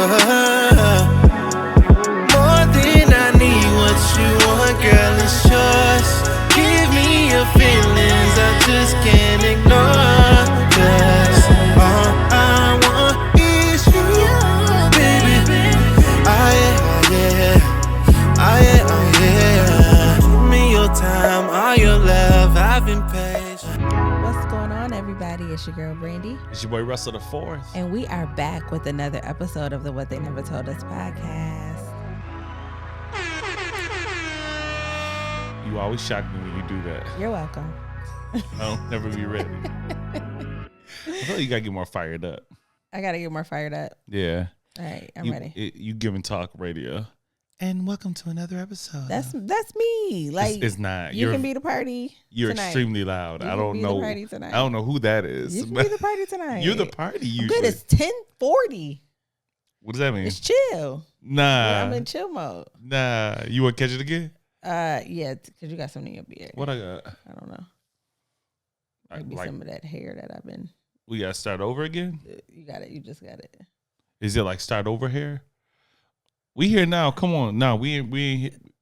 More than I need, what you want, girl, it's yours. Give me your feelings, I just can't ignore. 'Cause all I want is you, baby. Give me your time, all your love, I've been patient. What's going on, everybody? It's your girl, Brandi. It's your boy, Russell IV. And we are back with another episode of the What They Never Told Us podcast. You always shock me when you do that. You're welcome. I'll never be ready. I feel like you gotta get more fired up. I got to get more fired up. Yeah. All right, I'm ready. You giving talk radio. And welcome to another episode. That's me. Like it's not. You can be the party. You're tonight. Extremely loud. You I can don't be know. the party tonight. I don't know who that is. You can be the party tonight. You're the party usually. Good. It's 10:40. What does that mean? It's chill. Nah. Yeah, I'm in chill mode. Nah. You want to catch it again? Yeah, because you got something in your beard. What I got? I don't know. Maybe some of that hair that I've been. We got to start over again? You got it. You just got it. Is it like start over hair? We here now. Come on. No, we're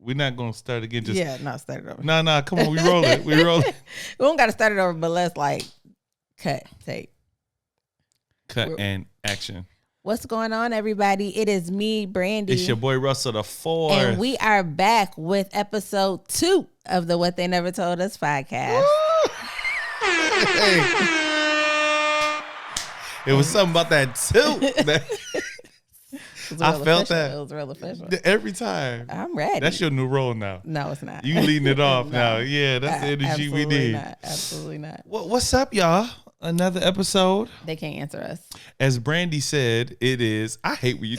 not gonna start again. Just not start it over. Nah. Come on, we roll it. We roll it. We don't gotta start it over, but let's like cut and action. What's going on, everybody? It is me, Brandi. It's your boy Russell IV. And we are back with episode 2 of the What They Never Told Us podcast. It was something about that too. I felt that. It was real official. Every time. I'm ready. That's your new role now. No, it's not. You leading it off now. Yeah, that's the energy we need. Absolutely not. What's up, y'all? Another episode. They can't answer us. As Brandi said, it is. I hate when you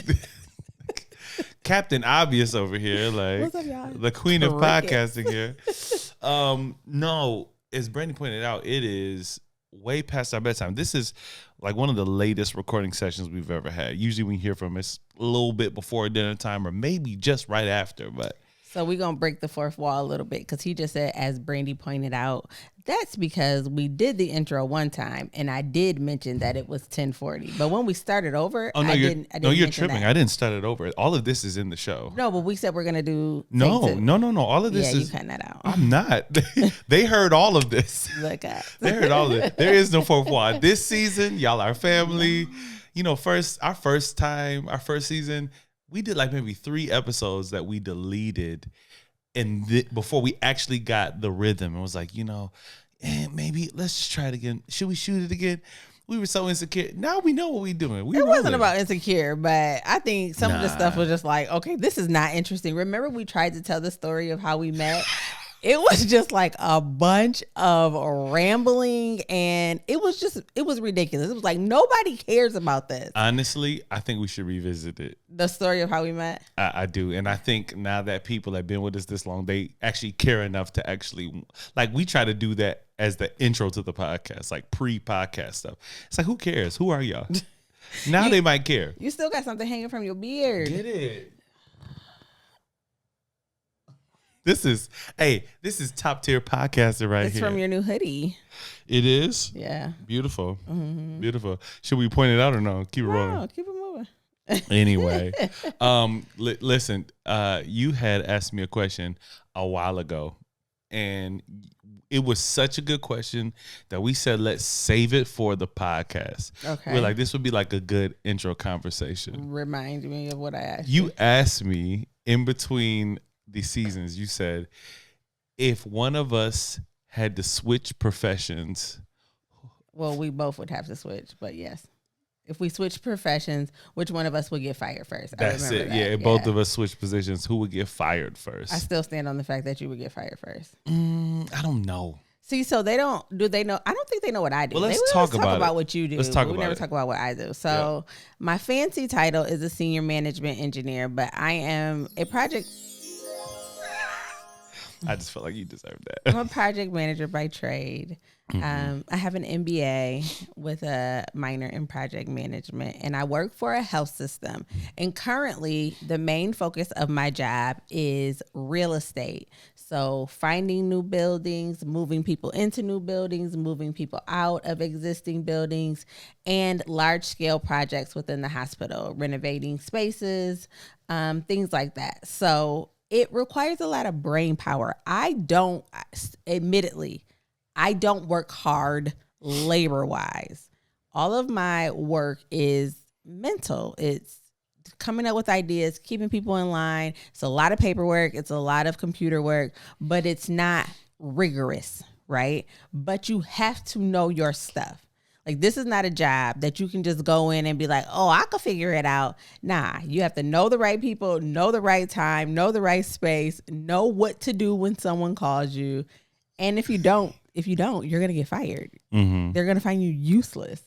Captain Obvious over here, like what's up, y'all? The queen of podcasting here. No, as Brandi pointed out, it is way past our bedtime. This is like one of the latest recording sessions we've ever had. Usually we hear from us a little bit before dinner time or maybe just right after. But so we're going to break the fourth wall a little bit because he just said, as Brandi pointed out, that's because we did the intro one time and I did mention that it was 10:40. But when we started over, I didn't you're tripping. That. I didn't start it over. All of this is in the show. No, but we said we're going to do No. All of this is. You cutting that out. I'm not. They heard all of this. Look at. They heard all of it. There is no fourth wall. This season, y'all are family. You know, our first season, we did like maybe 3 episodes that we deleted and before we actually got the rhythm. It was like, maybe let's just try it again. Should we shoot it again? We were so insecure. Now we know what we're doing. It wasn't about insecure, but I think some of the stuff was just like, okay, this is not interesting. Remember we tried to tell the story of how we met? It was just like a bunch of rambling and it was ridiculous. It was like, nobody cares about this. Honestly, I think we should revisit it. The story of how we met? I do. And I think now that people have been with us this long, they actually care enough to actually, like we try to do that as the intro to the podcast, like pre-podcast stuff. It's like, who cares? Who are y'all? Now they might care. You still got something hanging from your beard. Get it. This is top tier podcasting right here. It's from your new hoodie. It is? Yeah. Beautiful. Mm-hmm. Beautiful. Should we point it out or no? Keep it rolling. No, keep it moving. Anyway, listen, you had asked me a question a while ago, and it was such a good question that we said, let's save it for the podcast. Okay. We're like, this would be like a good intro conversation. Remind me of what I asked you. You asked me in between the seasons, you said, if one of us had to switch professions. Well, we both would have to switch, but yes. If we switch professions, which one of us would get fired first? That's it. That. Yeah, if both of us switch positions, who would get fired first? I still stand on the fact that you would get fired first. I don't know. See, so do they know? I don't think they know what I do. Well, let's they talk about what you do. Let's talk about it. We never talk about what I do. So my fancy title is a senior management engineer, but I am a project. I just felt like you deserved that. I'm a project manager by trade. I have an MBA with a minor in project management, and I work for a health system. And currently, the main focus of my job is real estate. So finding new buildings, moving people into new buildings, moving people out of existing buildings, and large-scale projects within the hospital, renovating spaces, things like that. So it requires a lot of brain power. Admittedly, I don't work hard labor-wise. All of my work is mental. It's coming up with ideas, keeping people in line. It's a lot of paperwork. It's a lot of computer work, but it's not rigorous, right? But you have to know your stuff. Like, this is not a job that you can just go in and be like, oh, I can figure it out. Nah, you have to know the right people, know the right time, know the right space, know what to do when someone calls you. And if you don't, you're going to get fired. Mm-hmm. They're going to find you useless.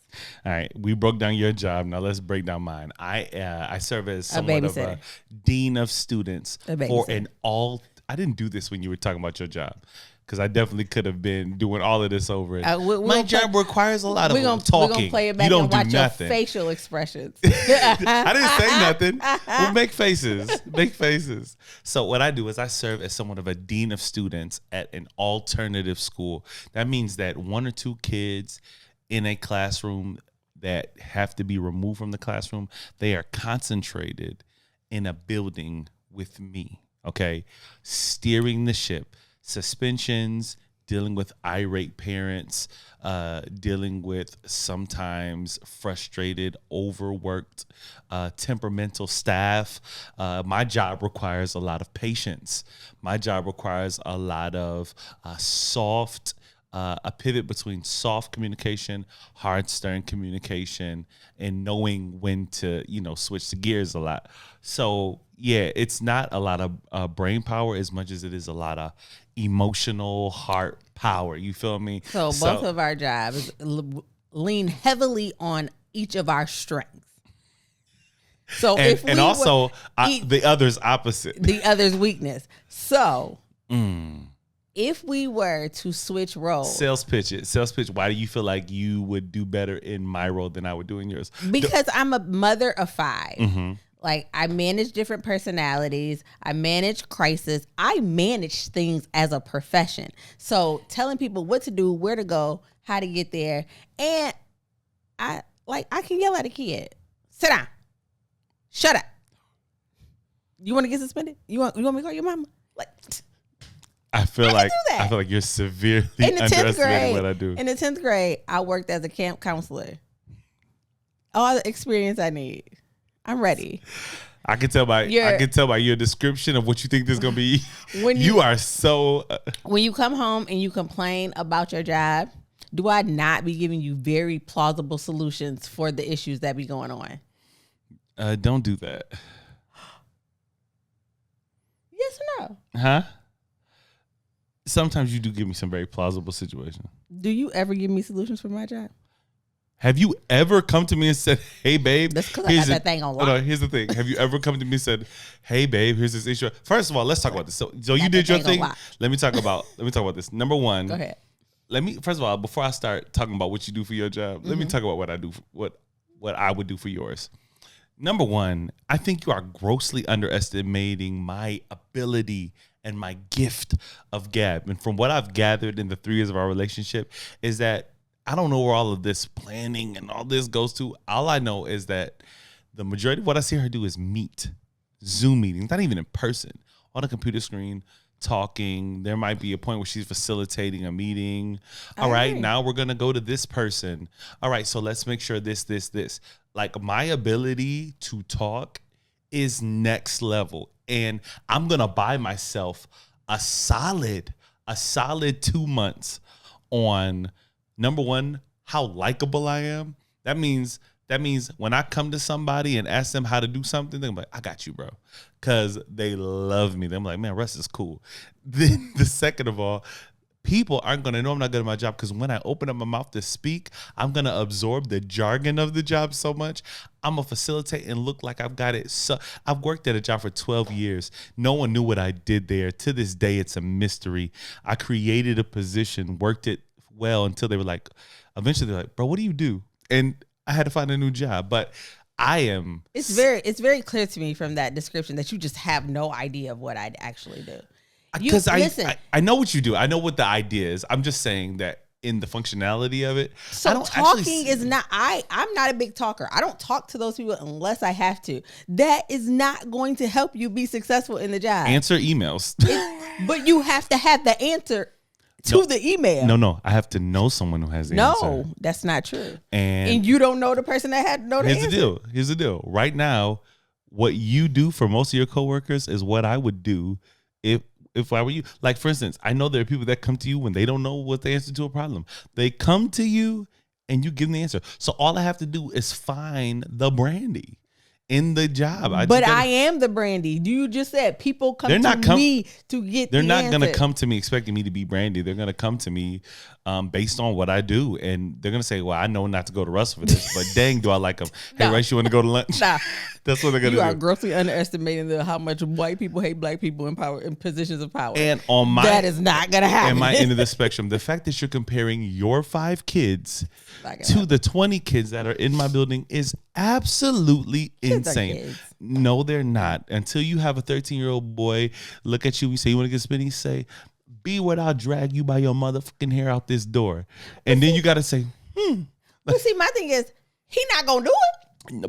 All right. We broke down your job. Now let's break down mine. I serve as somewhat of a dean of students for an all. I didn't do this when you were talking about your job, because I definitely could have been doing all of this over it. My job requires a lot of talking. We're going to play it back and watch your facial expressions. I didn't say nothing. We'll make faces. Make faces. So what I do is I serve as somewhat of a dean of students at an alternative school. That means that one or two kids in a classroom that have to be removed from the classroom, they are concentrated in a building with me, okay? Steering the ship. Suspensions, dealing with irate parents, dealing with sometimes frustrated, overworked, temperamental staff. My job requires a lot of patience. My job requires a lot of a pivot between soft communication, hard, stern communication, and knowing when to, switch the gears a lot. So, yeah, it's not a lot of brain power as much as it is a lot of emotional heart power. You feel me? So both of our jobs lean heavily on each of our strengths. So the other's opposite. The other's weakness. So if we were to switch roles. Sales pitch. Why do you feel like you would do better in my role than I would do in yours? Because I'm a mother of 5. Mm-hmm. Like, I manage different personalities. I manage crisis. I manage things as a profession. So telling people what to do, where to go, how to get there. And I can yell at a kid. Sit down. Shut up. You want to get suspended? You want me to call your mama? I feel like you're severely underestimating what I do. In the 10th grade, I worked as a camp counselor. All the experience I need. I'm ready. I can tell by your description of what you think this is gonna be. You are so. When you come home and you complain about your job, do I not be giving you very plausible solutions for the issues that be going on? Don't do that. Yes or no? Huh? Sometimes you do give me some very plausible situations. Do you ever give me solutions for my job? Have you ever come to me and said, hey, babe? That's because I got that thing on lock. No, here's the thing. Have you ever come to me and said, hey, babe, here's this issue? First of all, let's talk about this. So you did your thing. Let me talk about this. Number one. Go ahead. First of all, before I start talking about what you do for your job, let me talk about what I do, what I would do for yours. Number one, I think you are grossly underestimating my ability and my gift of gab. And from what I've gathered in the 3 years of our relationship is that I don't know where all of this planning and all this goes to. All I know is that the majority of what I see her do is meet, Zoom meetings, not even in person, on a computer screen, talking. There might be a point where she's facilitating a meeting. All right, now we're going to go to this person. All right, so let's make sure this. Like, my ability to talk is next level. And I'm going to buy myself a solid 2 months on, number one, how likable I am. That means when I come to somebody and ask them how to do something, they're like, I got you, bro. Because they love me. They're like, man, Russ is cool. Then the second of all, people aren't going to know I'm not good at my job because when I open up my mouth to speak, I'm going to absorb the jargon of the job so much. I'm going to facilitate and look like I've got it. So I've worked at a job for 12 years. No one knew what I did there. To this day, it's a mystery. I created a position, worked it well until they were like, eventually they're like, bro, what do you do? And I had to find a new job. But it's very clear to me from that description that you just have no idea of what I'd actually do. Because I know what you do. I know what the idea is. I'm just saying that in the functionality of it. So talking is not, I'm not a big talker. I don't talk to those people unless I have to. That is not going to help you be successful in the job. Answer emails. But you have to have the answer to the email. No. I have to know someone who has the answer. No, that's not true. And you don't know the person that had to know the answer. Here's the deal. Right now, what you do for most of your coworkers is what I would do if I were you. Like, for instance, I know there are people that come to you when they don't know what the answer to a problem. They come to you and you give them the answer. So all I have to do is find the Brandi in the job. I am the Brandi. You just said people come to me to get the answer. They're not going to come to me expecting me to be Brandi. They're going to come to me based on what I do. And they're going to say, well, I know not to go to Russell for this, but dang, do I like him. Hey, Rice, you want to go to lunch? Nah. That's what they're going to do. You are grossly underestimating how much white people hate black people in positions of power. And that is not going to happen. At my end of the spectrum, the fact that you're comparing your 5 kids to the 20 kids that are in my building is absolutely insane. No, they're not. Until you have a 13-year-old boy look at you and say, you want to get spinny? Say, be what I'll drag you by your motherfucking hair out this door. And then you got to say, But see, my thing is, he not going to do it.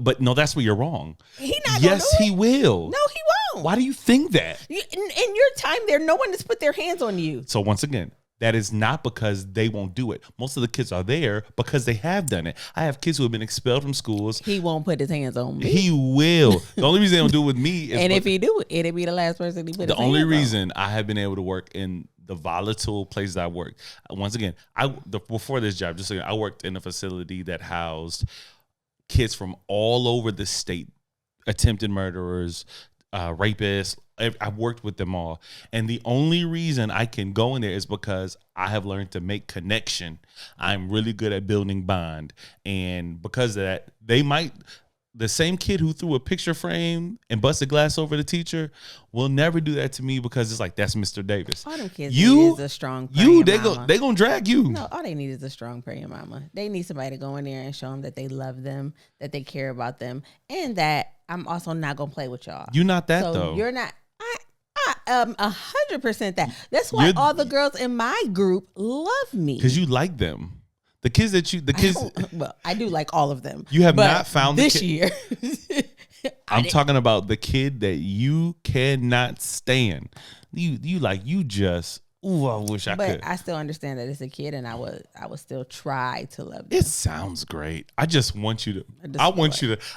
But no, that's where you're wrong. He not Yes, gonna do he will. No, he won't. Why do you think that? In your time there, no one has put their hands on you. So once again, that is not because they won't do it. Most of the kids are there because they have done it. I have kids who have been expelled from schools. He won't put his hands on me. He will. The only reason they don't do it with me is... And if he do it, it'll be the last person he put his hands on. The only reason I have been able to work in the volatile places I worked. Once again, before this job, just so you know, I worked in a facility that housed kids from all over the state, attempted murderers, rapists. I've worked with them all. And the only reason I can go in there is because I have learned to make connection. I'm really good at building bond. And because of that, the same kid who threw a picture frame and busted glass over the teacher will never do that to me because it's like, that's Mr. Davis. All them kids need is a strong praying mama. They gonna drag you. No, all they need is a strong praying mama. They need somebody to go in there and show them that they love them, that they care about them, and that I'm also not gonna play with y'all. You're not that though. You're not. I 100% that. That's why all the girls in my group love me. Because you like them. The kids. I do like all of them. You have not found this year. I'm talking about the kid that you cannot stand. You just. Ooh, I wish I could. But I still understand that it's a kid, and I would still try to love them. It sounds great. I just want you to.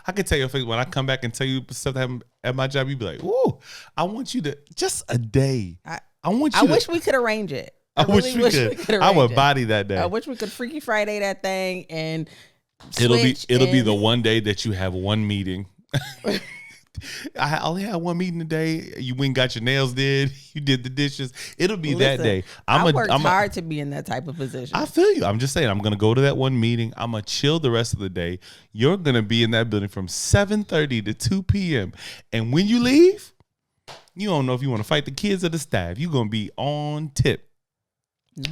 I can tell you when I come back and tell you stuff that happened at my job, you'd be like, "Ooh, I want you to just a day. I wish we could arrange it. I wish we could. I would body that day. I wish we could Freaky Friday that thing, and it'll be the one day that you have one meeting. I only had one meeting today. You went and got your nails did. You did the dishes. It'll be that day. I worked hard to be in that type of position. I feel you. I'm just saying, I'm going to go to that one meeting. I'm going to chill the rest of the day. You're going to be in that building from 7:30 to 2 p.m. And when you leave, you don't know if you want to fight the kids or the staff. You're going to be on tip. No.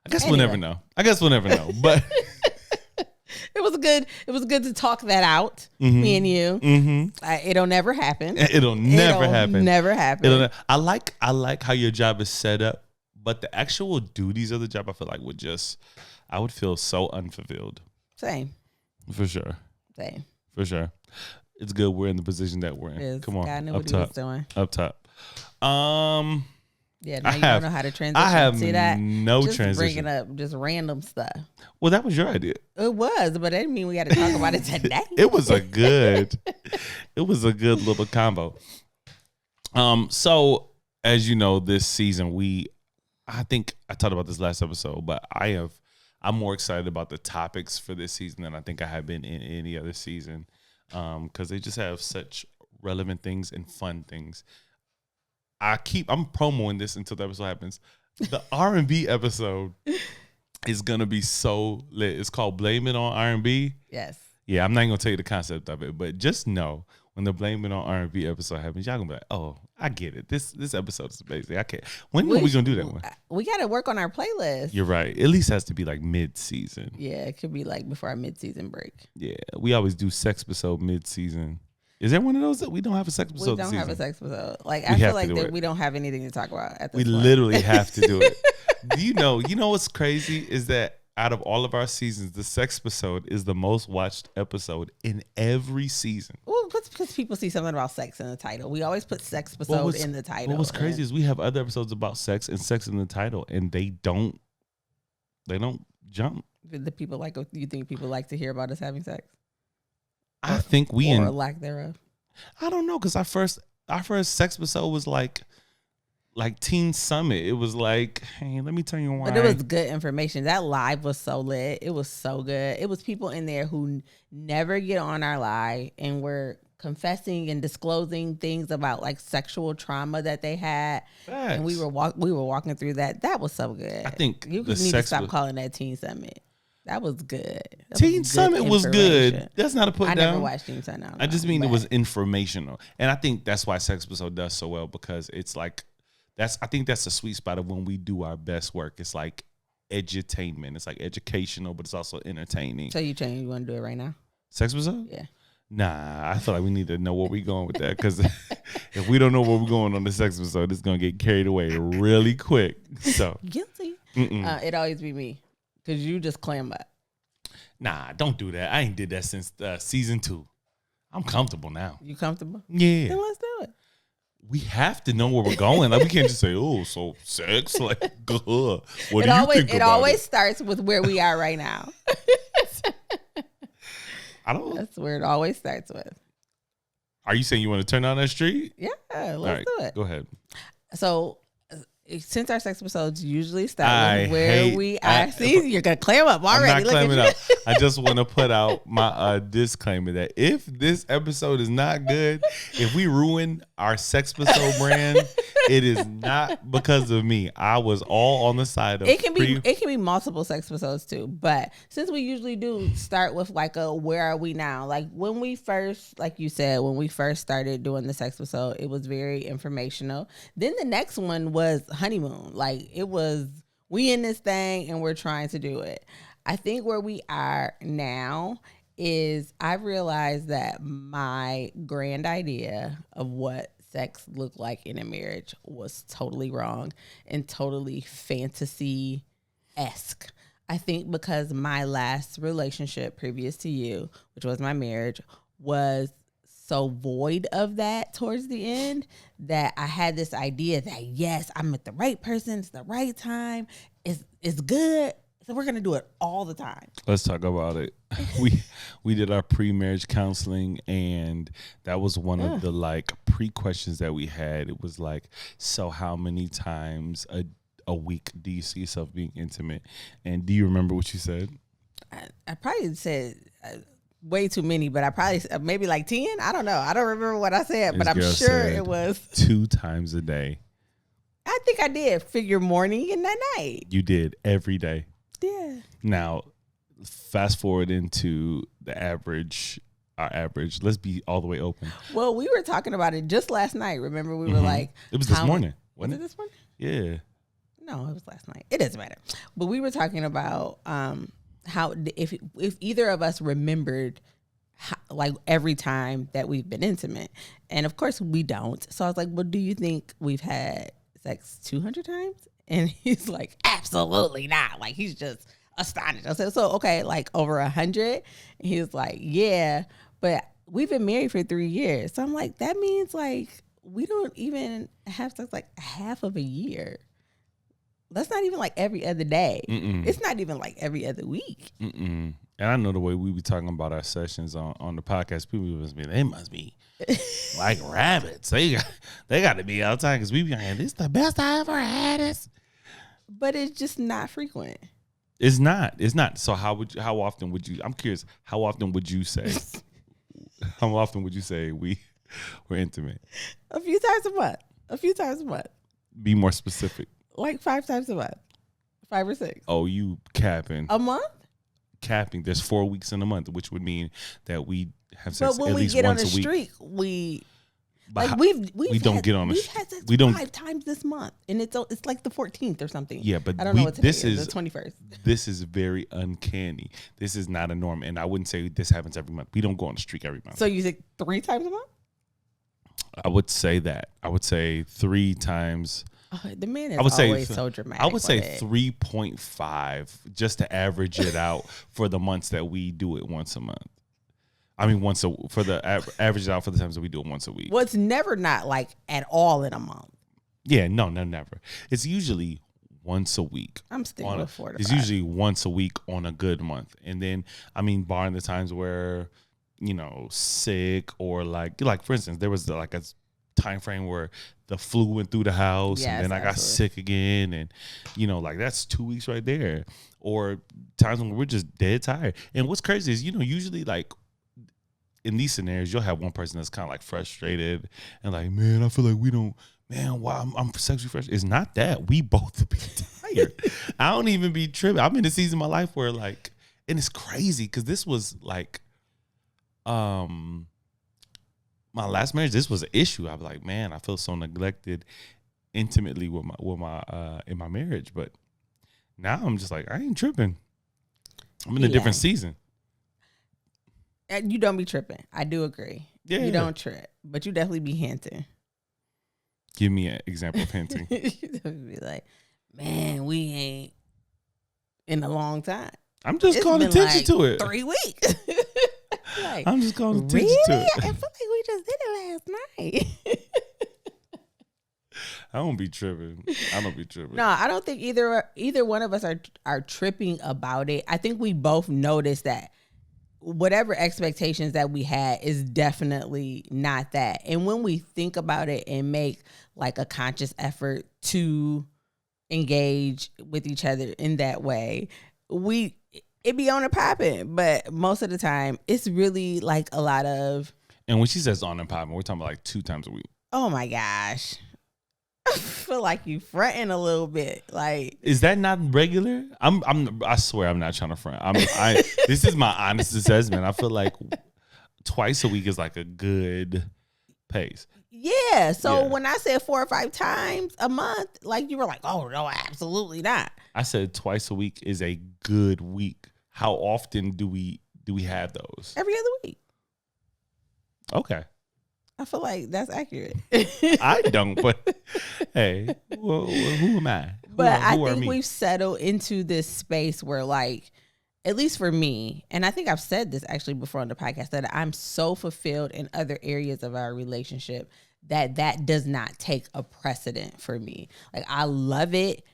I guess we'll never know. But... It was good to talk that out, me and you. Mm-hmm. It'll never happen. It'll never happen. I like how your job is set up, but the actual duties of the job, I feel like I would feel so unfulfilled. Same. For sure. Same. For sure. It's good we're in the position that we're in. Come on. God knew what he was doing. Up top. Yeah, now you don't know how to transition. I have See that? No just transition. Bringing up just random stuff. Well, that was your idea. It was, but that didn't mean we had to talk about it today. It was a good little combo. So as you know, this season I think I talked about this last episode, but I'm more excited about the topics for this season than I think I have been in any other season, because they just have such relevant things and fun things. I'm promoing this until the episode happens. The R&B episode is gonna be so lit. It's called "Blame It on R&B." Yes. Yeah, I'm not gonna tell you the concept of it, but just know when the "Blame It on R&B" episode happens, y'all gonna be like, "Oh, I get it. This episode is amazing. I can't." When are we gonna do that one? We got to work on our playlist. You're right. At least has to be like mid-season. Yeah, it could be like before our mid-season break. Yeah, we always do Sexpisode mid-season. Is there one of those that we don't have a Sexpisode? We don't have a Sexpisode. Like We I feel have like to do that it. we don't have anything to talk about at this We point. literally have to do it. You know what's crazy is that out of all of our seasons, the Sexpisode is the most watched episode in every season. Well, that's because people see something about sex in the title. We always put Sexpisode in the title. What's crazy is we have other episodes about sex and sex in the title, and they don't jump. The people like. You think people like to hear about us having sex? I think or lack thereof. I don't know, because our first Sexpisode was like Teen Summit. It was like, hey, let me tell you why. But it was good information. That live was so lit. It was so good. It was people in there who never get on our live and were confessing and disclosing things about like sexual trauma that they had. Facts. And we were walking through that. That was so good. I think you need to stop calling that Teen Summit. That was good. Teen Summit was good. That's not a put down. I never watched Teen Summit. I just mean it was informational. And I think that's why Sexpisode does so well, because it's like, I think that's the sweet spot of when we do our best work. It's like edutainment. It's like educational, but it's also entertaining. So you want to do it right now? Sexpisode? Yeah. Nah, I feel like we need to know where we're going with that, because if we don't know where we're going on the Sexpisode, it's going to get carried away really quick. So guilty. It always be me, because you just clam up. Nah, don't do that. I ain't did that since season 2. I'm comfortable now. You comfortable? Yeah. Then let's do it. We have to know where we're going. Like, we can't just say, "Oh, so sex." Like, what do you think about it? It always starts with where we are right now. That's where it always starts with. Are you saying you want to turn down that street? Yeah, let's do it. Go ahead. So, since our sex episodes usually start with where we are, you're gonna clam up already. I'm not clamming up. I just want to put out my disclaimer that if this episode is not good, if we ruin our Sexpisode brand, it is not because of me. I was all on the side of it can be multiple sex episodes too. But since we usually do start with like a where are we now? Like when we first, like you said, when we first started doing the sex episode, it was very informational. Then the next one was honeymoon. Like it was, we in this thing and we're trying to do it. I think where we are now is I've realized that my grand idea of what sex looked like in a marriage was totally wrong and totally fantasy-esque. I think because my last relationship previous to you, which was my marriage, was so void of that towards the end that I had this idea that, yes, I'm with the right person, it's the right time, it's good. So we're going to do it all the time. Let's talk about it. We did our pre-marriage counseling, and that was one of the like pre-questions that we had. It was like, so how many times a week do you see yourself being intimate? And do you remember what you said? I probably said way too many, but I probably maybe like 10. I don't know. I don't remember what I said, but I'm sure it was 2 times a day. I think I did figure morning and that night. You did every day. Yeah. Now, fast forward into our average. Let's be all the way open. Well, we were talking about it just last night. Remember, we were like, it was this morning. Was it this morning? Yeah. No, it was last night. It doesn't matter. But we were talking about how if either of us remembered like every time that we've been intimate, and of course we don't. So I was like, well, do you think we've had sex 200 times? And he's like, absolutely not. Like, he's just astonished. I said, so, okay, like over 100? And he was like, yeah, but we've been married for 3 years. So I'm like, that means like we don't even have sex like half of a year. That's not even like every other day. It's not even like every other week. And I know the way we be talking about our sessions on the podcast, people must be like rabbits. They got to be all the time because we be like, this is the best I ever had it. But it's just not frequent. It's not. So how often would you? I'm curious. How often would you say? How often would you say we're intimate? A few times a month. Be Be more specific. Like 5 times a month. 5 or 6. Oh, you capping. A month? Capping. There's 4 weeks in a month, which would mean that we have But sex when at we least get on once a a week. streak, we But like we don't get on a we've had sex we don't 5 times this month, and it's like the 14th or something. Yeah, but I don't know what today this is the 21st. This is very uncanny. This is not a norm, and I wouldn't say this happens every month. We don't go on a streak every month. So you think 3 times a month? I would say that. I would say 3 times. Oh, the man is I would always say so dramatic. I would say with it. 3.5 just to average it out for the months that we do it once a month. I mean, average it out for the times that we do it once a week. Well, it's never not like at all in a month. Yeah, no, never. It's usually once a week. I'm sticking with 4 to 5. It's usually once a week on a good month, and then I mean, barring the times where sick or like for instance, there was like a time frame where the flu went through the house, Yes, and then I got sick again, and like that's 2 weeks right there. Or times when we're just dead tired. And what's crazy is usually like in these scenarios, you'll have one person that's kind of like frustrated and like, man, I feel like we don't. Man, why I'm sexually frustrated. It's not that. We both be tired. I don't even be tripping. I'm in a season of my life where like, and it's crazy because this was like, my last marriage. This was an issue. I was like, man, I feel so neglected intimately with my in my marriage. But now I'm just like, I ain't tripping. I'm in a different season. And you don't be tripping. I do agree. Yeah, you don't trip, but you definitely be hinting. Give me an example of hinting. You be like, man, we ain't in a long time. I'm just calling attention to it. 3 weeks. Like, I'm just calling attention to it. I feel like we just did it last night. I don't be tripping. No, I don't think either one of us are tripping about it. I think we both noticed that whatever expectations that we had is definitely not that. And when we think about it and make like a conscious effort to engage with each other in that way, it be on and popping. But most of the time, it's really like a lot of. And when she says on and popping, we're talking about like 2 times a week. Oh my gosh. I feel like you fronting a little bit. Like, is that not regular? I swear I'm not trying to front. This is my honest assessment. I feel like twice a week is like a good pace. Yeah. So when I said 4 or 5 times a month, like you were like, oh no, absolutely not. I said twice a week is a good week. How often do we have those? Every other week. Okay. I feel like that's accurate. I don't, but hey, well, who am I? But I think we've settled into this space where, like, at least for me, and I think I've said this actually before on the podcast, that I'm so fulfilled in other areas of our relationship that does not take a precedent for me. Like, I love it.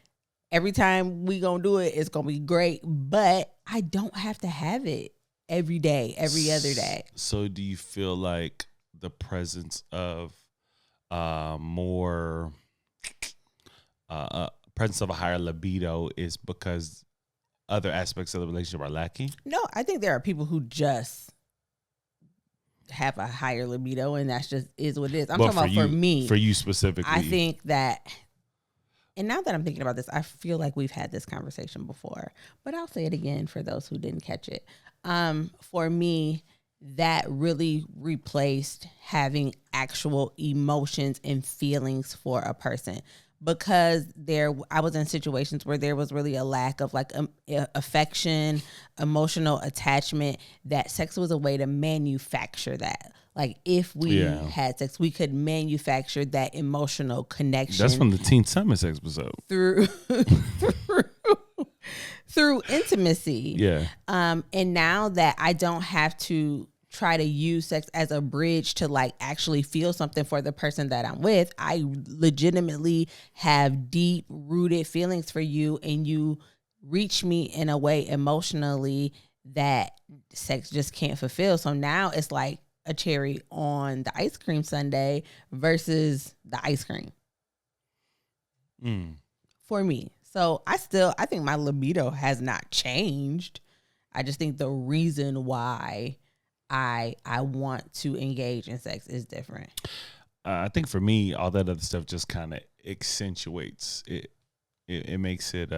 Every time we gonna do it, it's gonna be great, but I don't have to have it every day, every other day. So do you feel like the presence of more presence of a higher libido is because other aspects of the relationship are lacking? No, I think there are people who just have a higher libido, and that's just is what it is. I'm talking about for me. For you specifically. I think that, and now that I'm thinking about this, I feel like we've had this conversation before, but I'll say it again for those who didn't catch it. For me, that really replaced having actual emotions and feelings for a person, because I was in situations where there was really a lack of like affection, emotional attachment, that sex was a way to manufacture that. Like if we had sex, we could manufacture that emotional connection. That's from the Teen Summit Sexpisode. Through intimacy. Yeah. And now that I don't have to try to use sex as a bridge to like actually feel something for the person that I'm with, I legitimately have deep rooted feelings for you, and you reach me in a way emotionally that sex just can't fulfill. So now it's like a cherry on the ice cream sundae versus the ice cream for me. So I think my libido has not changed. I just think the reason why I want to engage in sex is different. I think for me, all that other stuff just kind of accentuates it It makes it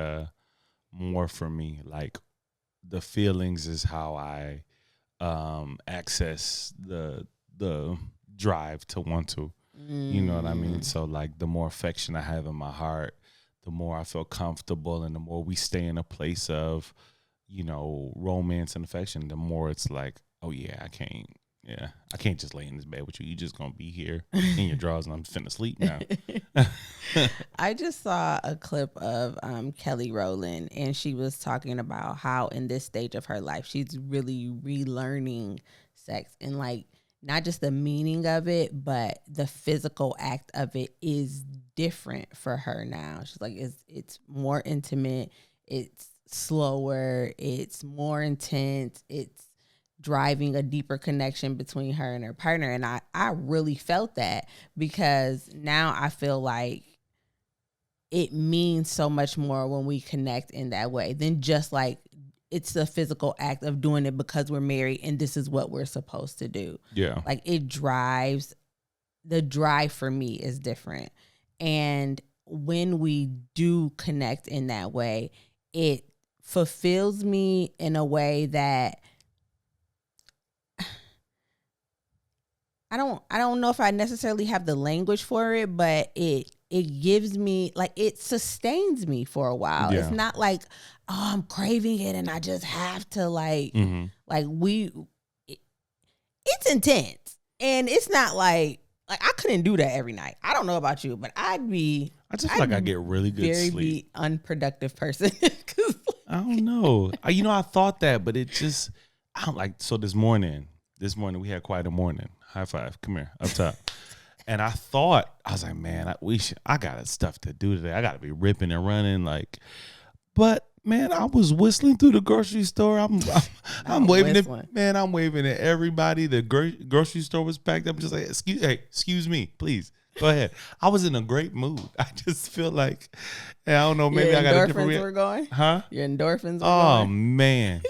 more for me. Like the feelings is how I access the drive to want to. You know what I mean? So like the more affection I have in my heart, the more I feel comfortable, and the more we stay in a place of, you know, romance and affection, the more it's like, oh yeah, I can't just lay in this bed with you. You just gonna be here in your drawers and I'm finna sleep now. I just saw a clip of Kelly Rowland, and she was talking about how in this stage of her life, she's really relearning sex, and like not just the meaning of it, but the physical act of it is different for her now. She's like, it's more intimate, it's slower, it's more intense, it's driving a deeper connection between her and her partner. And I really felt that, because now I feel like it means so much more when we connect in that way than just like it's the physical act of doing it because we're married and this is what we're supposed to do. Yeah. Like it drives, the drive for me is different. And when we do connect in that way, it fulfills me in a way that I don't know if I necessarily have the language for it, but it gives me, like, it sustains me for a while. Yeah. It's not like, oh, I'm craving it and I just have to like it's intense. And it's not like I couldn't do that every night. I don't know about you, but I just feel like I get really good sleep. Very unproductive person. I don't know. I thought that, but it just, I don't like, so this morning we had quite a morning. High five. Come here, up top. And I was like, man, I got stuff to do today. I got to be ripping and running. Like, but man, I was whistling through the grocery store. I'm waving it, man. I'm waving at everybody. The grocery store was packed up. Just like, excuse me, please. Go ahead. I was in a great mood. I just feel like, I don't know, maybe I got a different. Your endorphins were going? Huh? Your endorphins were going? Oh, man.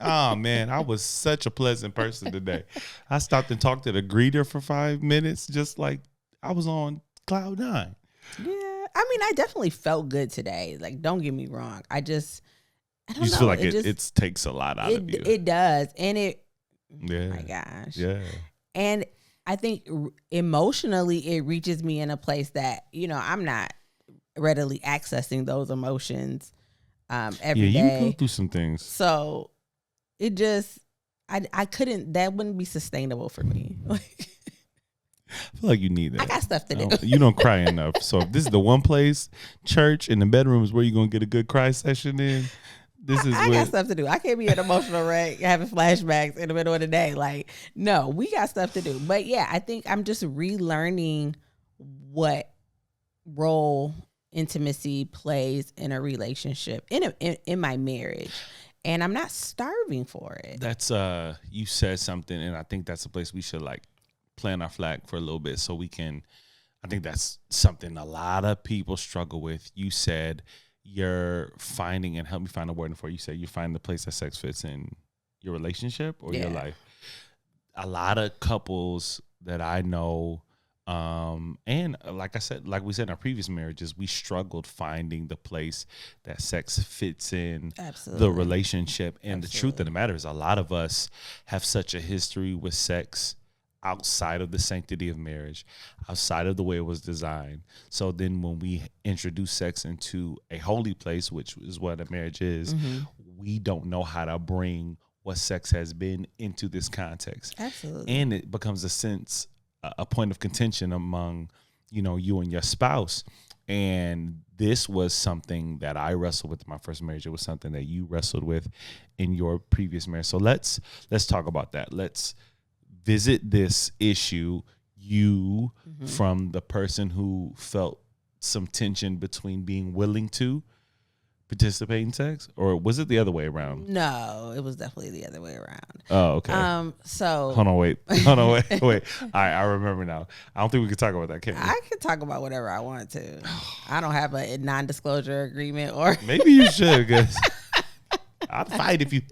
Oh, man. I was such a pleasant person today. I stopped and talked to the greeter for 5 minutes, just like I was on cloud nine. Yeah. I mean, I definitely felt good today. Like, don't get me wrong. I don't know. You just feel like it takes a lot out of you. It does. And yeah. Oh my gosh. Yeah. And I think emotionally it reaches me in a place that, I'm not readily accessing those emotions every day. You go through some things. So it just, I couldn't, that wouldn't be sustainable for me. I feel like you need that. I got stuff to do. You don't cry enough. So if this is the one place, church and the bedroom is where you're going to get a good cry session in. I got stuff to do. I can't be an emotional wreck having flashbacks in the middle of the day. Like, no, we got stuff to do. But yeah, I think I'm just relearning what role intimacy plays in a relationship, in my marriage. And I'm not starving for it. That's you said something, and I think that's a place we should like plant our flag for a little bit so we can. I think that's something a lot of people struggle with. You said you're finding, and help me find a word for it. You said you find the place that sex fits in your relationship or your life. A lot of couples that I know, and like we said in our previous marriages, we struggled finding the place that sex fits in the relationship. And the truth of the matter is, a lot of us have such a history with sex outside of the sanctity of marriage, outside of the way it was designed. So then when we introduce sex into a holy place, which is what a marriage is, we don't know how to bring what sex has been into this context. Absolutely. And it becomes a point of contention among, you and your spouse. And this was something that I wrestled with in my first marriage. It was something that you wrestled with in your previous marriage. So let's talk about that. Let's visit this issue, from the person who felt some tension between being willing to participate in sex, or was it the other way around? No, it was definitely the other way around. Oh, okay. So hold on, wait. All right, I remember now. I don't think we can talk about that, can we? I can talk about whatever I want to. I don't have a non-disclosure agreement, or maybe you should, because I'd fight if you.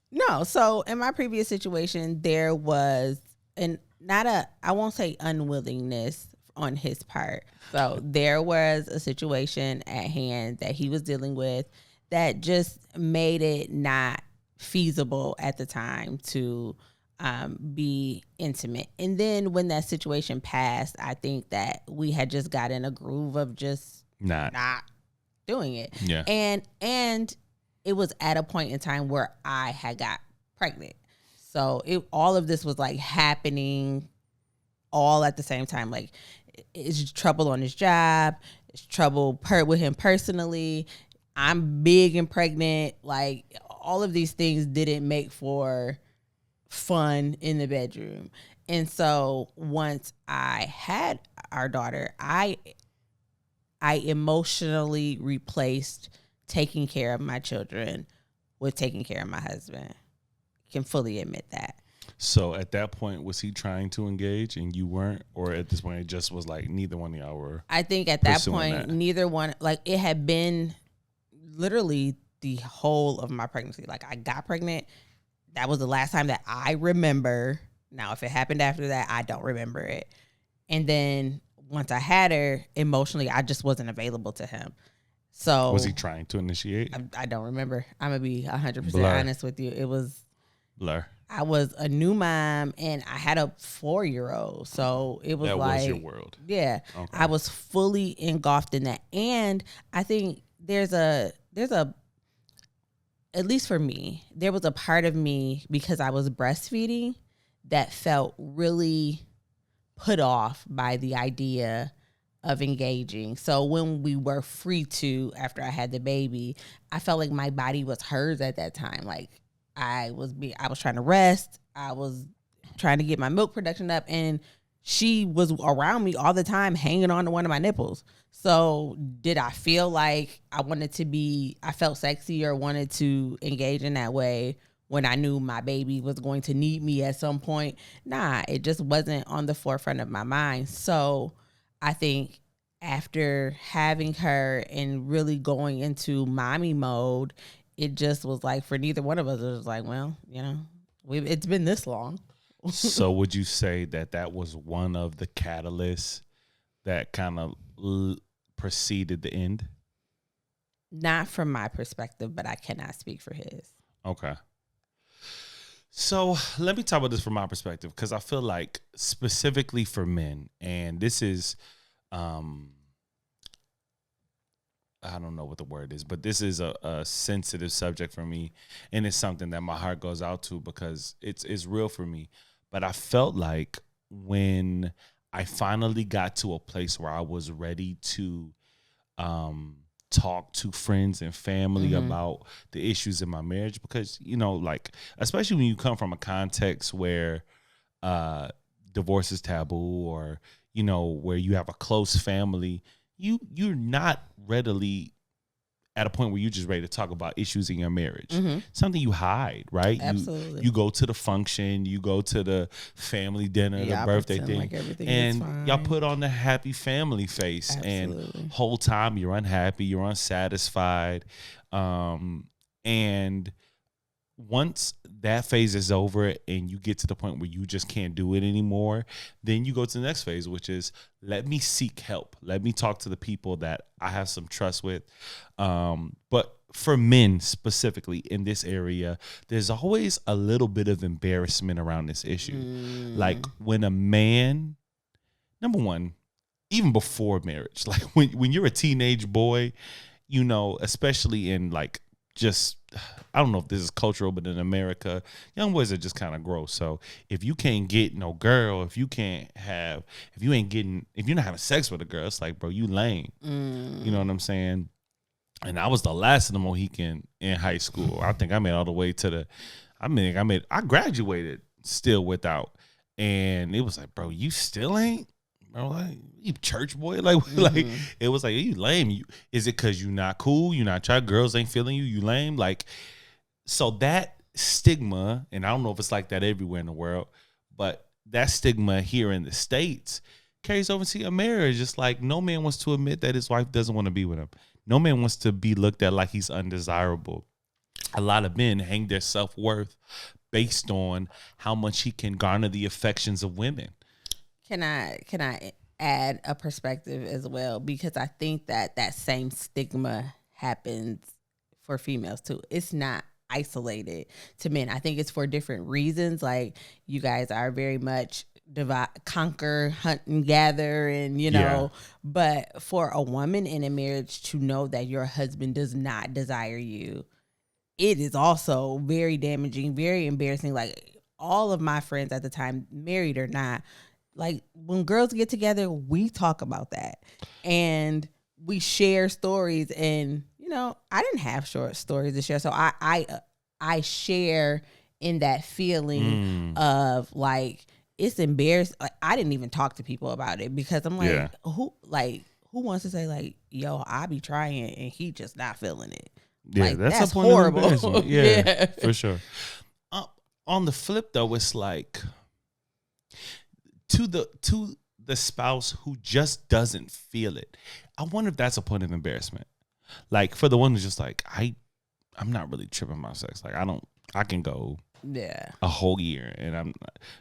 No, so in my previous situation, there was I won't say unwillingness on his part. So there was a situation at hand that he was dealing with that just made it not feasible at the time to be intimate. And then when that situation passed, I think that we had just got in a groove of just not doing it. Yeah. And it was at a point in time where I had got pregnant. So all of this was like happening all at the same time. Like, it's trouble on his job, it's trouble with him personally. I'm big and pregnant. Like, all of these things didn't make for fun in the bedroom. And so once I had our daughter, I emotionally replaced taking care of my children with taking care of my husband. Can fully admit that. So at that point, was he trying to engage and you weren't? Or at this point, it just was like neither one of y'all were? I think at that point, neither one, like, it had been literally the whole of my pregnancy. Like, I got pregnant. That was the last time that I remember. Now, if it happened after that, I don't remember it. And then once I had her, emotionally, I just wasn't available to him. So was he trying to initiate? I don't remember. I'm going to be 100% Blur. honest with you. It was Blur. I was a new mom and I had a 4-year-old. So it was that like, was your world. Yeah. Okay. I was fully engulfed in that. And I think there's a, at least for me, there was a part of me, because I was breastfeeding, that felt really put off by the idea of engaging. So when we were free to, after I had the baby, I felt like my body was hers at that time. Like, I was trying to rest. I was trying to get my milk production up, and she was around me all the time, hanging on to one of my nipples. So did I feel like I felt sexy or wanted to engage in that way when I knew my baby was going to need me at some point? Nah, it just wasn't on the forefront of my mind. So I think after having her and really going into mommy mode, it just was like, for neither one of us, it was like, well, it's been this long. So would you say that was one of the catalysts that kind of preceded the end? Not from my perspective, but I cannot speak for his. Okay. So let me talk about this from my perspective, because I feel like specifically for men, and this is, I don't know what the word is, but this is a sensitive subject for me, and it's something that my heart goes out to because it's real for me. But I felt like when I finally got to a place where I was ready to talk to friends and family about the issues in my marriage, because, like, especially when you come from a context where divorce is taboo, or, where you have a close family, you're not readily at a point where you're just ready to talk about issues in your marriage. Something you hide, right? Absolutely. You go to the function, you go to the family dinner, the birthday thing, like everything and is fine. y'all put on the happy family face. Absolutely. And whole time you're unhappy, you're unsatisfied. And once that phase is over and you get to the point where you just can't do it anymore, then you go to the next phase, which is, let me seek help. Let me talk to the people that I have some trust with. But for men specifically in this area, there's always a little bit of embarrassment around this issue. Like, when a man, number one, even before marriage, like when you're a teenage boy, especially in like, just, I don't know if this is cultural, but in America, young boys are just kind of gross. So if you can't get no girl, if you're not having sex with a girl, it's like, bro, you lame. You know what I'm saying? And I was the last of the Mohican in high school. I think I made all the way to I graduated still without. And it was like, bro, you still ain't? Bro, like, you church boy? Like, it was like, you lame. Is it because you not cool? You not try? Girls ain't feeling you? You lame? Like, so that stigma, and I don't know if it's like that everywhere in the world, but that stigma here in the States carries over to your marriage. It's like, no man wants to admit that his wife doesn't want to be with him. No man wants to be looked at like he's undesirable. A lot of men hang their self-worth based on how much he can garner the affections of women. Can I add a perspective as well, because I think that same stigma happens for females too. It's not isolated to men. I think it's for different reasons. Like, you guys are very much conquer, hunt and gather, and but for a woman in a marriage to know that your husband does not desire you, it is also very damaging, very embarrassing. Like, all of my friends at the time, married or not, like, when girls get together, we talk about that and we share stories. And I didn't have short stories to share, so I share in that feeling of like, it's embarrassing. Like, I didn't even talk to people about it because I'm like, who wants to say like, yo, I be trying and he just not feeling it. Yeah, like, that's horrible. Yeah, for sure. On the flip though, it's like to the spouse who just doesn't feel it, I wonder if that's a point of embarrassment. Like, for the one who's just like, I'm not really tripping about sex. Like, I can go a whole year and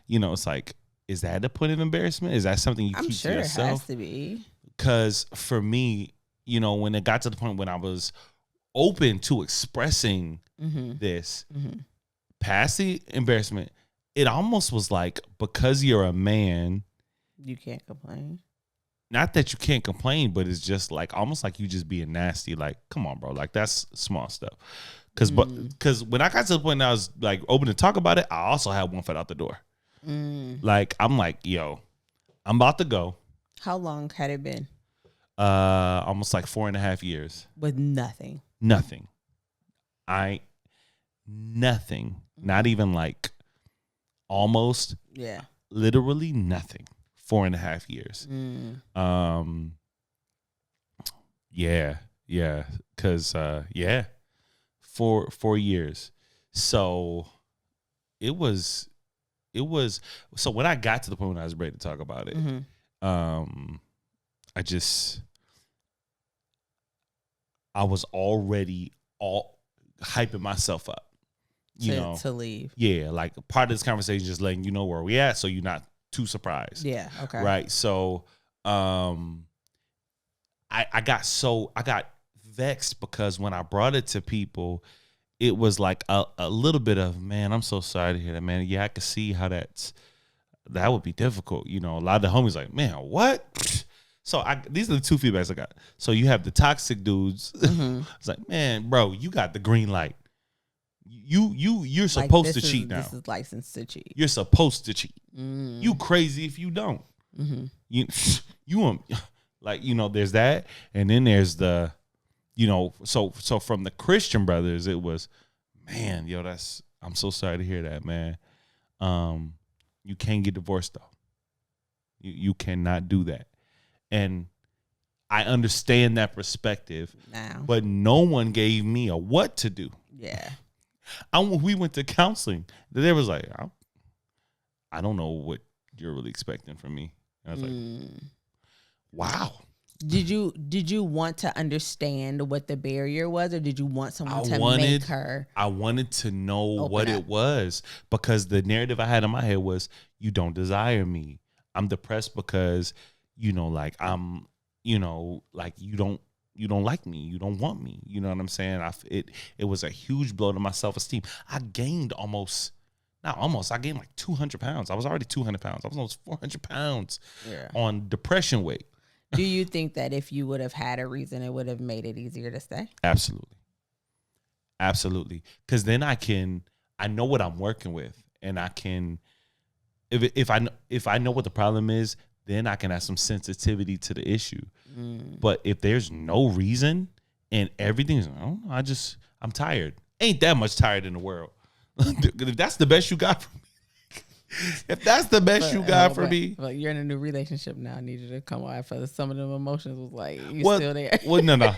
it's like, is that a point of embarrassment? Is that something you keep to yourself? It has to be. Because for me, when it got to the point when I was open to expressing this, past the embarrassment, it almost was like, because you're a man, you can't complain. Not that you can't complain, but it's just like almost like you just being nasty. Like, come on, bro. Like, that's small stuff. Because when I got to the point that I was like open to talk about it, I also had one foot out the door. Like, I'm like, yo, I'm about to go. How long had it been? Almost like 4.5 years. With nothing. Nothing. Nothing. Not even like almost. Yeah. Literally nothing. 4.5 years. Yeah. Cause 4 years. So it was so when I got to the point when I was ready to talk about it, I was already all hyping myself up. To leave. Yeah, like, part of this conversation is just letting you know where we at, so you're not too surprised. Yeah. Okay. Right. So, I got vexed because when I brought it to people, it was like a little bit of, man, I'm so sorry to hear that, man. Yeah, I could see how that would be difficult. A lot of the homies like, man, what? So these are the two feedbacks I got. So you have the toxic dudes. It's like, man, bro, you got the green light. You're supposed to cheat now. This is licensed to cheat. You're supposed to cheat. You crazy if you don't. You like, there's that, and then there's the, so from the Christian brothers, it was, man, yo, I'm so sorry to hear that, man. You can't get divorced though. You cannot do that. And I understand that perspective, but no one gave me a what to do. Yeah. We went to counseling. They was like, I don't know what you're really expecting from me. And I was like, wow. Did you want to understand what the barrier was, or did you want someone to make her? I wanted to know what it was, because the narrative I had in my head was, you don't desire me. I'm depressed because, like, I'm, like, you don't like me. You don't want me. You know what I'm saying? It was a huge blow to my self-esteem. I gained I gained like 200 pounds. I was already 200 pounds. I was almost 400 pounds on depression weight. Do you think that if you would have had a reason, it would have made it easier to stay? Absolutely. Because then I know what I'm working with, and I can, if I know what the problem is, then I can have some sensitivity to the issue. But if there's no reason and everything's, I'm tired. Ain't that much tired in the world. If that's the best you got for me. If that's the best you got for me. But you're in a new relationship now. I need you to come out for some of them emotions was like, still there. Well, no.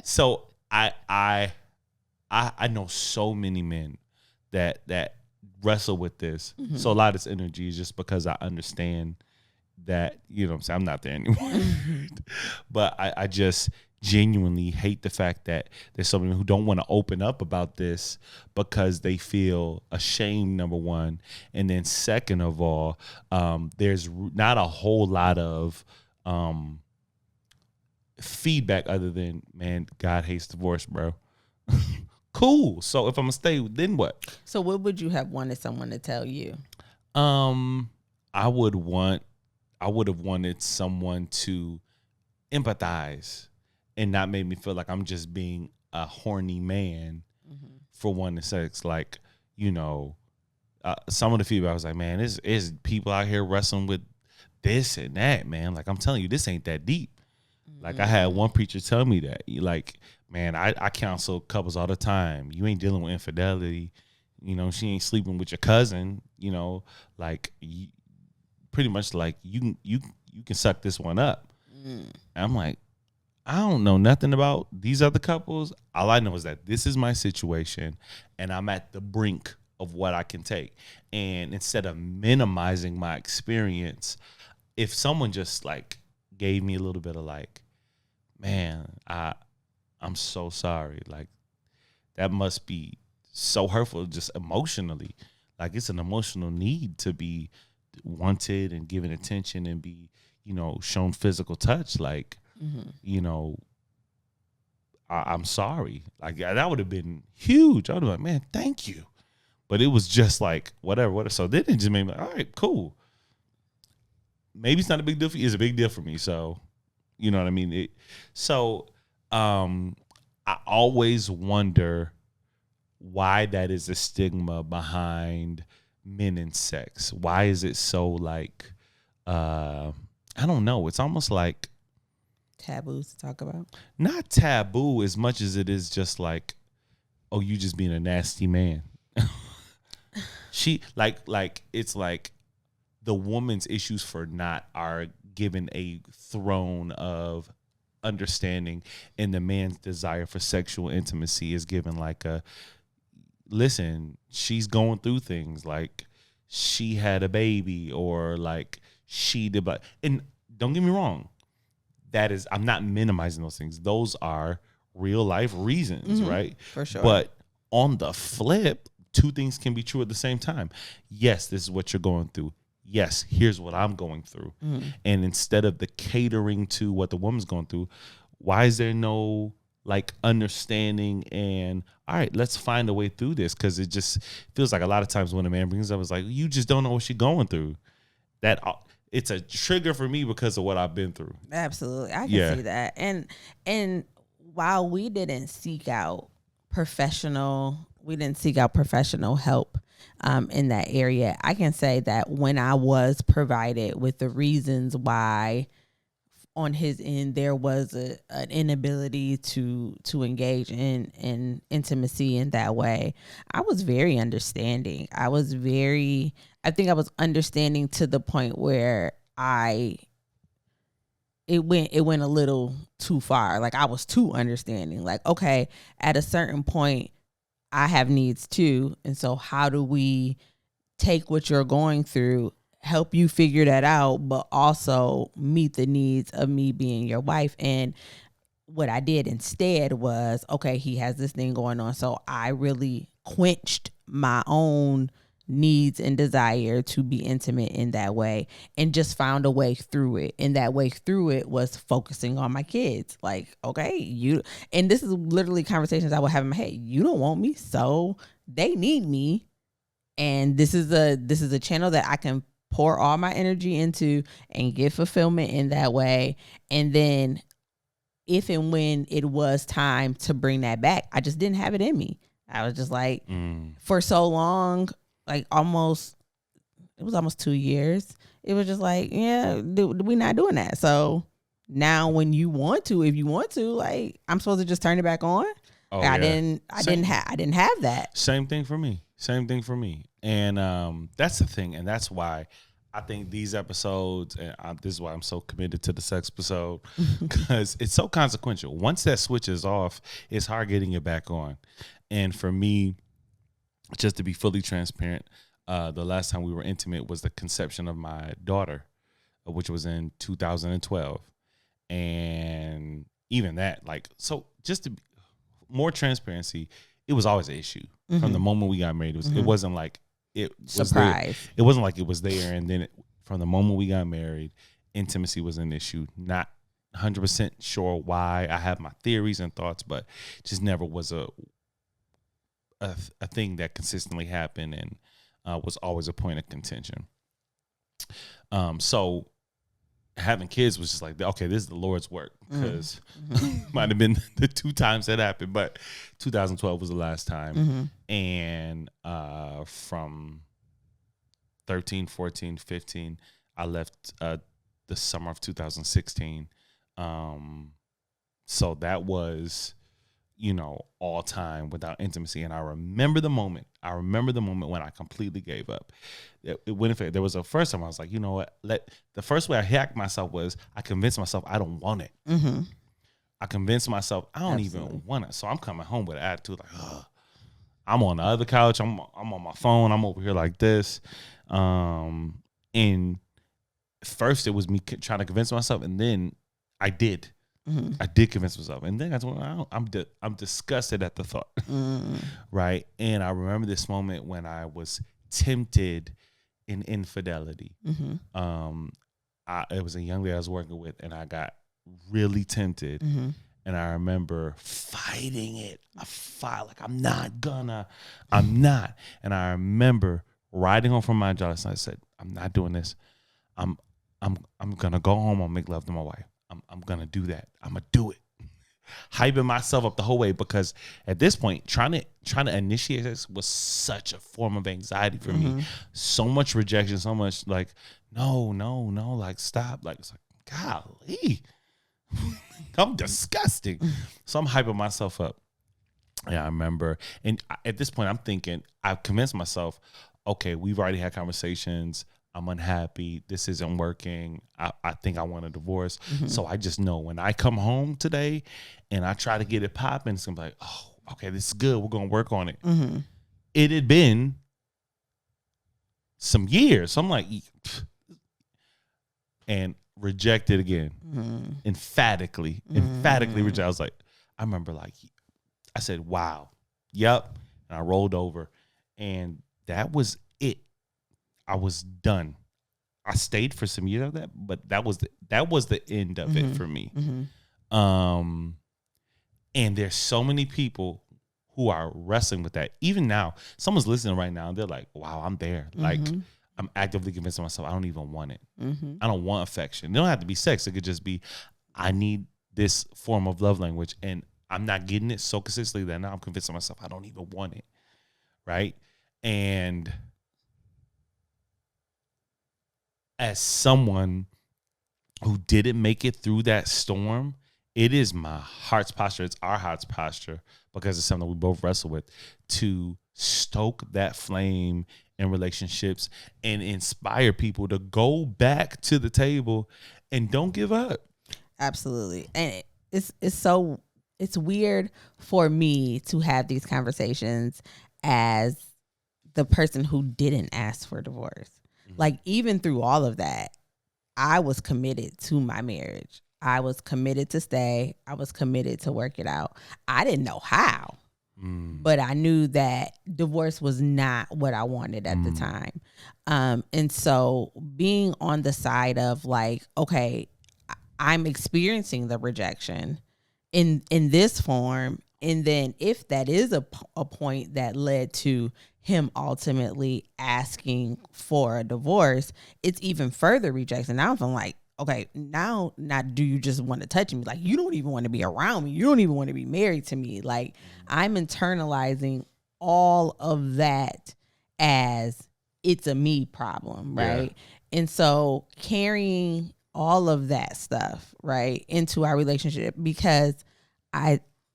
So I know so many men that wrestle with this. So a lot of this energy is just because I understand that, I'm saying, I'm not there anymore. But I just, genuinely hate the fact that there's some women who don't want to open up about this because they feel ashamed, number one. And then second of all, there's not a whole lot of feedback other than, man, God hates divorce, bro. Cool. So if I'm gonna stay, then what? So what would you have wanted someone to tell you? I would have wanted someone to empathize and not make me feel like I'm just being a horny man for wanting sex. Like, some of the feedback was like, man, there's people out here wrestling with this and that, man. Like, I'm telling you, this ain't that deep. Like, I had one preacher tell me that, like, man, I counsel couples all the time. You ain't dealing with infidelity. She ain't sleeping with your cousin. Like, pretty much like you can suck this one up. And I'm like, I don't know nothing about these other couples. All I know is that this is my situation, and I'm at the brink of what I can take. And instead of minimizing my experience, if someone just like gave me a little bit of like, man, I'm so sorry. Like, that must be so hurtful just emotionally. Like, it's an emotional need to be wanted and given attention and be, shown physical touch. Like, I'm sorry. Like, that would have been huge. I would have been like, man, thank you. But it was just like, whatever. So then it just made me like, all right, cool. Maybe it's not a big deal for you. It's a big deal for me. So, you know what I mean? I always wonder why that is a stigma behind men and sex. Why is it so like, I don't know. It's almost like Taboos to talk about. Not taboo as much as it is just like, oh, you just being a nasty man. She like it's like the woman's issues for not are given a throne of understanding, and the man's desire for sexual intimacy is given like a, listen, she's going through things, like she had a baby, or like she did, but, and don't get me wrong, that is, I'm not minimizing those things. Those are real life reasons, right? For sure. But on the flip, two things can be true at the same time. Yes, this is what you're going through. Yes, here's what I'm going through. And instead of the catering to what the woman's going through, why is there no like understanding and, all right, let's find a way through this? Because it just feels like a lot of times when a man brings up, it's like, you just don't know what she's going through. That it's a trigger for me because of what I've been through. Absolutely. I can see that. And while we didn't seek out professional help in that area, I can say that when I was provided with the reasons why on his end there was an inability to engage in intimacy in that way, I was very understanding. I think I was understanding to the point where it went a little too far. Like, I was too understanding. Like, okay, at a certain point, I have needs too. And so how do we take what you're going through, help you figure that out, but also meet the needs of me being your wife? And what I did instead was, okay, he has this thing going on. So I really quenched my own needs and desire to be intimate in that way, and just found a way through it. And that way through it was focusing on my kids. Like, okay, and this is literally conversations I would have in my head. You don't want me, so they need me. And this is a channel that I can pour all my energy into and get fulfillment in that way. And then if and when it was time to bring that back, I just didn't have it in me. I was just like, for so long, like it was almost 2 years. It was just like, yeah, we're not doing that. So now when if you want to, like, I'm supposed to just turn it back on. Oh, I didn't have that. Same thing for me. And that's the thing. And that's why I think these episodes, and this is why I'm so committed to the Sexpisode, because it's so consequential. Once that switch is off, it's hard getting it back on. And for me, just to be fully transparent, the last time we were intimate was the conception of my daughter, which was in 2012. And even that, like, so just to be more transparency, it was always an issue from the moment we got married. It wasn't like it was surprise. there. It wasn't like it was there, and then from the moment we got married, intimacy was an issue. Not 100% sure why. I have my theories and thoughts, but just never was a thing that consistently happened and was always a point of contention. So having kids was just like, okay, this is the Lord's work, because might have been the 2 times that happened, but 2012 was the last time. And from 13, 14, 15, I left the summer of 2016. So that was, all time without intimacy. And I remember the moment when I completely gave up. It went in. There was a first time I was like, you know what? The first way I hacked myself was I convinced myself I don't want it. I convinced myself I don't even want it. So I'm coming home with an attitude like, ugh. I'm on the other couch. I'm on my phone. I'm over here like this. And first it was me trying to convince myself, and then I did. I did convince myself, and then I'm disgusted at the thought, right? And I remember this moment when I was tempted in infidelity. It was a young lady I was working with, and I got really tempted, and I remember fighting it. I fight like I'm not, and I remember riding home from my job, and I said, I'm not doing this. I'm gonna go home. I'll make love to my wife. I'm going to do that. I'm going to do it. Hyping myself up the whole way, because at this point, trying to initiate this was such a form of anxiety for me. So much rejection, so much like, no, like, stop. Like, it's like, golly, I'm disgusting. So I'm hyping myself up. Yeah, I remember. And at this point, I'm thinking, I've convinced myself, okay, we've already had conversations. I'm unhappy. This isn't working. I think I want a divorce. So I just know when I come home today and I try to get it popping, it's going to be like, oh, okay, this is good. We're going to work on it. It had been some years. So I'm like, pfft. And rejected again. Emphatically rejected. I was like, I remember like, I said, wow. Yep. And I rolled over, and that was it. I was done. I stayed for some years of that, but that was the end of it for me. And there's so many people who are wrestling with that. Even now, someone's listening right now, and they're like, wow, I'm there. Like, I'm actively convincing myself I don't even want it. I don't want affection. It don't have to be sex. It could just be, I need this form of love language, and I'm not getting it so consistently that now I'm convincing myself I don't even want it. Right? And as someone who didn't make it through that storm, it is my heart's posture. It's our heart's posture, because it's something we both wrestle with, to stoke that flame in relationships and inspire people to go back to the table and don't give up. Absolutely. And it's weird for me to have these conversations as the person who didn't ask for divorce. Like, even through all of that, I was committed to my marriage. I was committed to stay. I was committed to work it out. I didn't know how, but I knew that divorce was not what I wanted at the time. And so being on the side of like, okay, I'm experiencing the rejection in this form. And then if that is a point that led to him ultimately asking for a divorce, it's even further rejection. Now I'm feeling like, okay, now not do you just want to touch me? Like, you don't even want to be around me. You don't even want to be married to me. Like, I'm internalizing all of that as it's a me problem, right? Yeah. And so carrying all of that stuff, right, into our relationship, because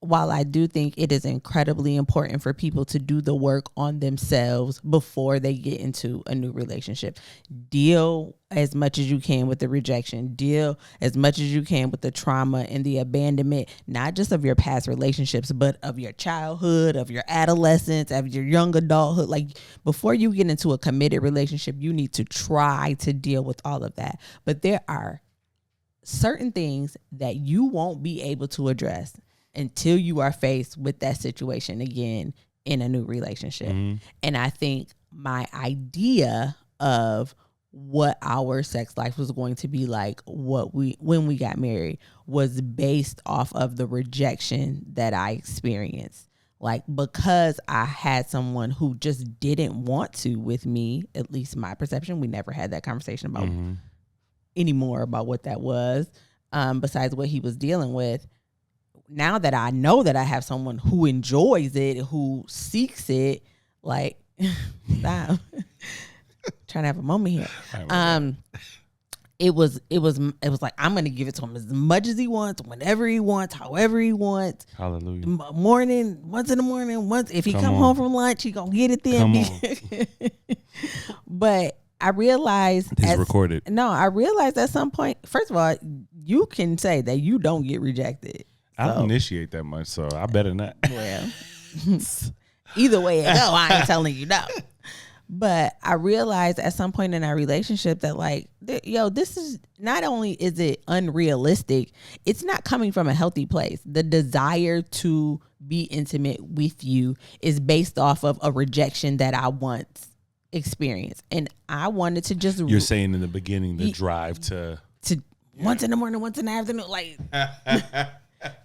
while I do think it is incredibly important for people to do the work on themselves before they get into a new relationship, deal as much as you can with the rejection, deal as much as you can with the trauma and the abandonment, not just of your past relationships, but of your childhood, of your adolescence, of your young adulthood. Like, before you get into a committed relationship, you need to try to deal with all of that. But there are certain things that you won't be able to address until you are faced with that situation again in a new relationship. And I think my idea of what our sex life was going to be like when we got married was based off of the rejection that I experienced. Like, because I had someone who just didn't want to with me, at least my perception, we never had that conversation about anymore about what that was, besides what he was dealing with. Now that I know that I have someone who enjoys it, who seeks it, like, stop. Trying to have a moment here. It was like, I'm gonna give it to him as much as he wants, whenever he wants, however he wants. Hallelujah. Morning, once in the morning, once if he come home from lunch, he gonna get it then. But I realized recorded. No, I realized at some point, first of all, you can say that you don't get rejected. I don't initiate that much, so I better not. Well, either way it go, I ain't telling you no. But I realized at some point in our relationship that, like, this is not only is it unrealistic, it's not coming from a healthy place. The desire to be intimate with you is based off of a rejection that I once experienced. And I wanted to just... You're saying in the beginning, the drive to once in the morning, once in the afternoon, like...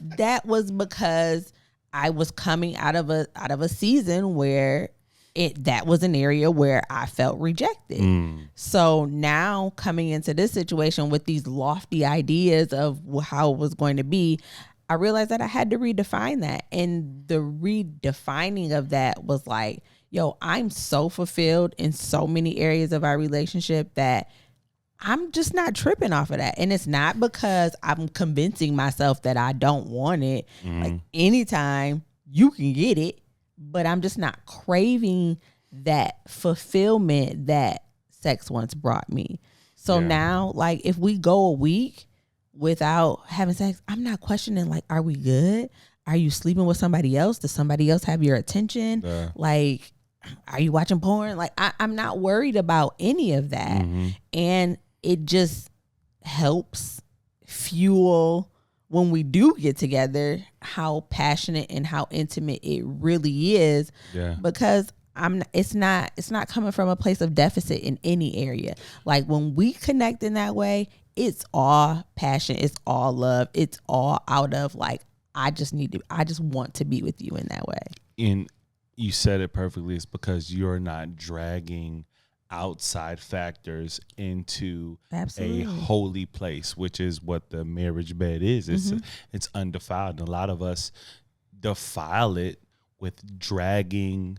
That was because I was coming out of a season where that was an area where I felt rejected. So now coming into this situation with these lofty ideas of how it was going to be, I realized that I had to redefine that. And the redefining of that was like, I'm so fulfilled in so many areas of our relationship that I'm just not tripping off of that. And it's not because I'm convincing myself that I don't want it. Like, anytime you can get it, but I'm just not craving that fulfillment that sex once brought me. So now, like, if we go a week without having sex, I'm not questioning, like, are we good? Are you sleeping with somebody else? Does somebody else have your attention? Like, are you watching porn? Like, I'm not worried about any of that. And it just helps fuel, when we do get together, how passionate and how intimate it really is. Because it's not coming from a place of deficit in any area. Like, when we connect in that way, it's all passion, it's all love, it's all out of, like, I just want to be with you in that way. And you said it perfectly. It's because you're not dragging outside factors into a holy place, which is what the marriage bed is. It's undefiled. And a lot of us defile it with dragging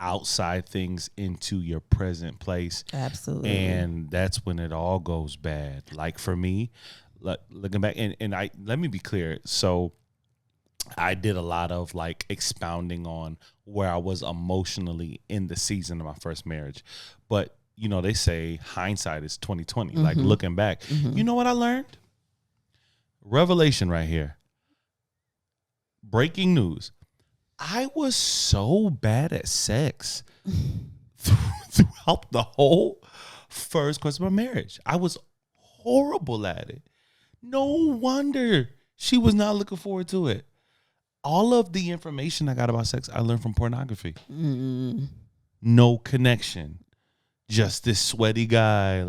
outside things into your present place. Absolutely. And that's when it all goes bad. Like, for me, looking back, and let me be clear. So I did a lot of, like, expounding on where I was emotionally in the season of my first marriage. But, they say hindsight is 20/20. Like, looking back, you know what I learned? Revelation right here. Breaking news. I was so bad at sex throughout the whole first course of my marriage. I was horrible at it. No wonder she was not looking forward to it. All of the information I got about sex, I learned from pornography. No connection. Just this sweaty guy,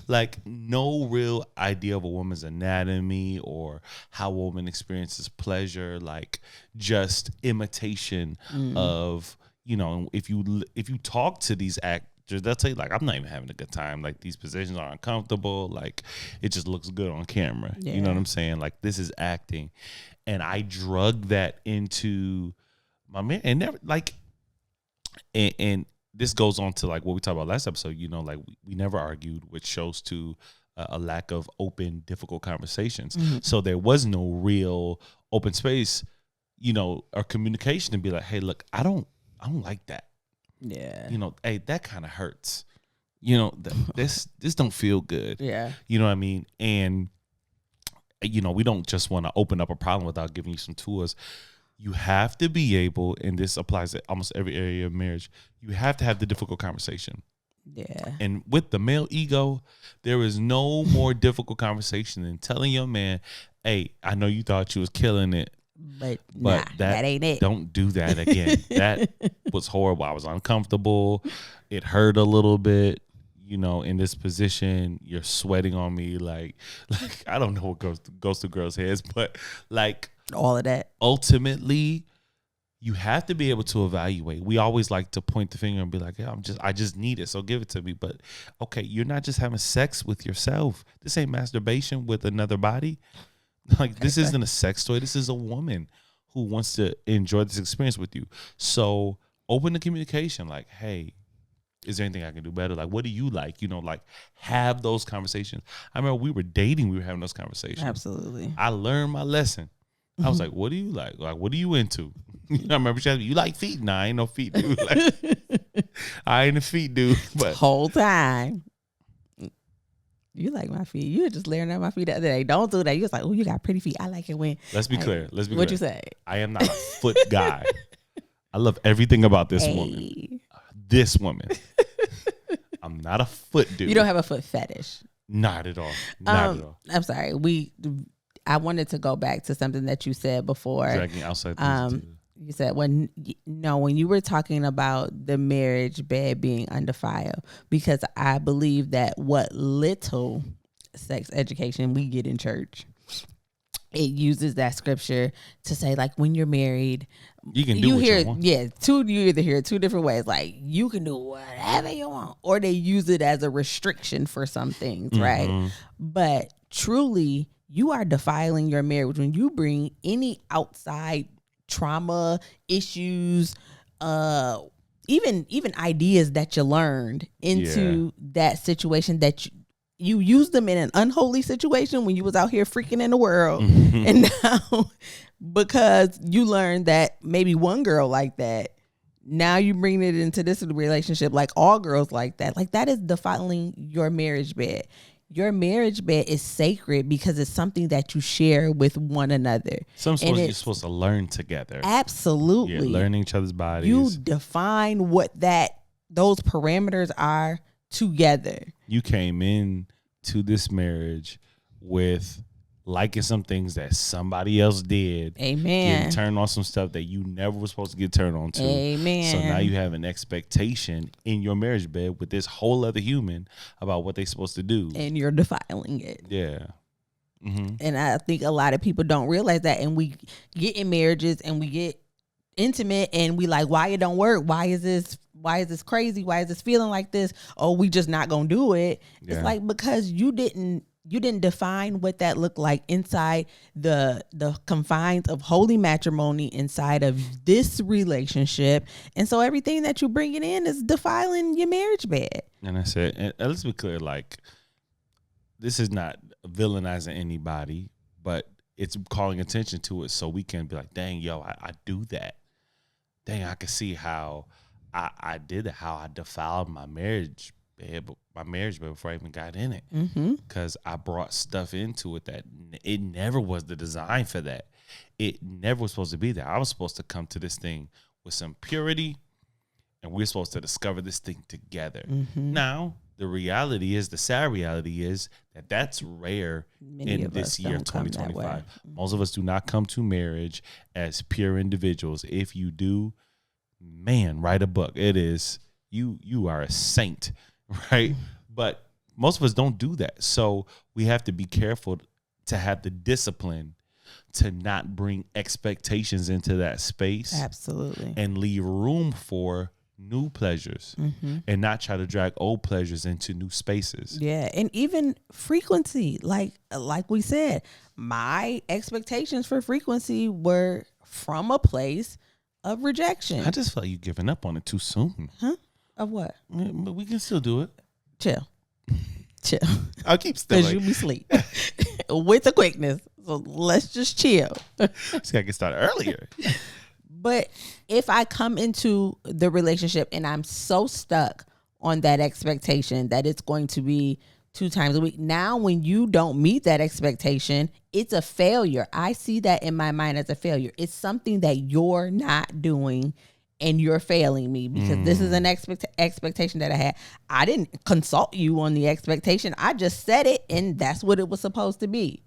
like no real idea of a woman's anatomy or how a woman experiences pleasure. Like, just imitation of, if you talk to these actors, they'll tell you, like, I'm not even having a good time. Like, these positions are uncomfortable. Like, it just looks good on camera. Yeah. You know what I'm saying? Like, this is acting. And I drug that into my man, and never, like, and this goes on to, like, what we talked about last episode. Like, we never argued, which shows to a lack of open, difficult conversations. So there was no real open space, or communication to be like, hey, look, I don't like that. Yeah. Hey, that kind of hurts. This don't feel good. Yeah. You know what I mean? And we don't just want to open up a problem without giving you some tools. You have to be able, and this applies to almost every area of marriage, you have to have the difficult conversation. Yeah. And with the male ego, there is no more difficult conversation than telling your man, hey, I know you thought you was killing it, but but that ain't it. Don't do that again. That was horrible. I was uncomfortable. It hurt a little bit. You know, in this position, you're sweating on me. Like I don't know what goes through girls' heads, but like all of that. Ultimately, you have to be able to evaluate. We always like to point the finger and be like, yeah, I just need it, so give it to me. But okay, you're not just having sex with yourself. This ain't masturbation with another body. Like this isn't a sex toy. This is a woman who wants to enjoy this experience with you. So open the communication. Like, hey, is there anything I can do better? Like, what do you like? You know, like have those conversations. I remember we were dating. We were having those conversations. Absolutely. I learned my lesson. I was like, what do you like? Like, what are you into? I remember she asked me, you like feet? Nah, I ain't no feet dude. Like, I ain't a feet dude. But whole time, you like my feet. You were just laying at my feet the other day. Don't do that. You was like, oh, you got pretty feet. I like it when. Let's be clear. What you say? I am not a foot guy. I love everything about this woman. This woman. I'm not a foot dude. You don't have a foot fetish. Not at all. Not at all. I'm sorry. I wanted to go back to something that you said before. Dragging outside things too. You said when you were talking about the marriage bed being undefiled, because I believe that what little sex education we get in church, it uses that scripture to say, like, when you're married, you can do what you want. Yeah, you either hear it two different ways. Like, you can do whatever you want, or they use it as a restriction for some things, right? But truly, you are defiling your marriage when you bring any outside trauma, issues, even ideas that you learned into that situation, that you used them in an unholy situation when you was out here freaking in the world. And now, because you learned that maybe one girl like that, now you bring it into this relationship, like all girls like that. Like, that is defiling your marriage bed. Your marriage bed is sacred because it's something that you share with one another. You're supposed to learn together. Absolutely. Yeah, learning each other's bodies. You define what those parameters are together. You came in to this marriage with liking some things that somebody else did. Amen. Getting turned on some stuff that you never was supposed to get turned on to. Amen. So now you have an expectation in your marriage bed with this whole other human about what they're supposed to do. And you're defiling it. Yeah. Mm-hmm. And I think a lot of people don't realize that. And we get in marriages and we get intimate and we like, why it don't work? Why is this crazy? Why is this feeling like this? Oh, we just not gonna do it. Yeah. It's like, because you didn't define what that looked like inside the confines of holy matrimony, inside of this relationship. And so everything that you bring it in is defiling your marriage bed. And I said, and let's be clear, like, this is not villainizing anybody, but it's calling attention to it so we can be like, dang, yo, I do that. Dang, I can see how I did it, how I defiled my marriage bed before I even got in it, because I brought stuff into it that it never was the design for that. It never was supposed to be there. I was supposed to come to this thing with some purity, and we're supposed to discover this thing together. Now, the sad reality is that that's rare in this year, 2025. Most of us do not come to marriage as pure individuals. If you do, man, write a book. It is, you are a saint. Right. But most of us don't do that. So we have to be careful to have the discipline to not bring expectations into that space. Absolutely. And leave room for new pleasures and not try to drag old pleasures into new spaces. Yeah. And even frequency, like we said, my expectations for frequency were from a place of rejection. I just felt like you giving up on it too soon. Huh? Of what? But we can still do it. Chill. I'll keep still. Because you be asleep with the quickness. So let's just chill. See, I can start earlier. But if I come into the relationship and I'm so stuck on that expectation that it's going to be 2 times a week, now when you don't meet that expectation, it's a failure. I see that in my mind as a failure. It's something that you're not doing and you're failing me because this is an expectation that I had. I didn't consult you on the expectation. I just said it, and that's what it was supposed to be.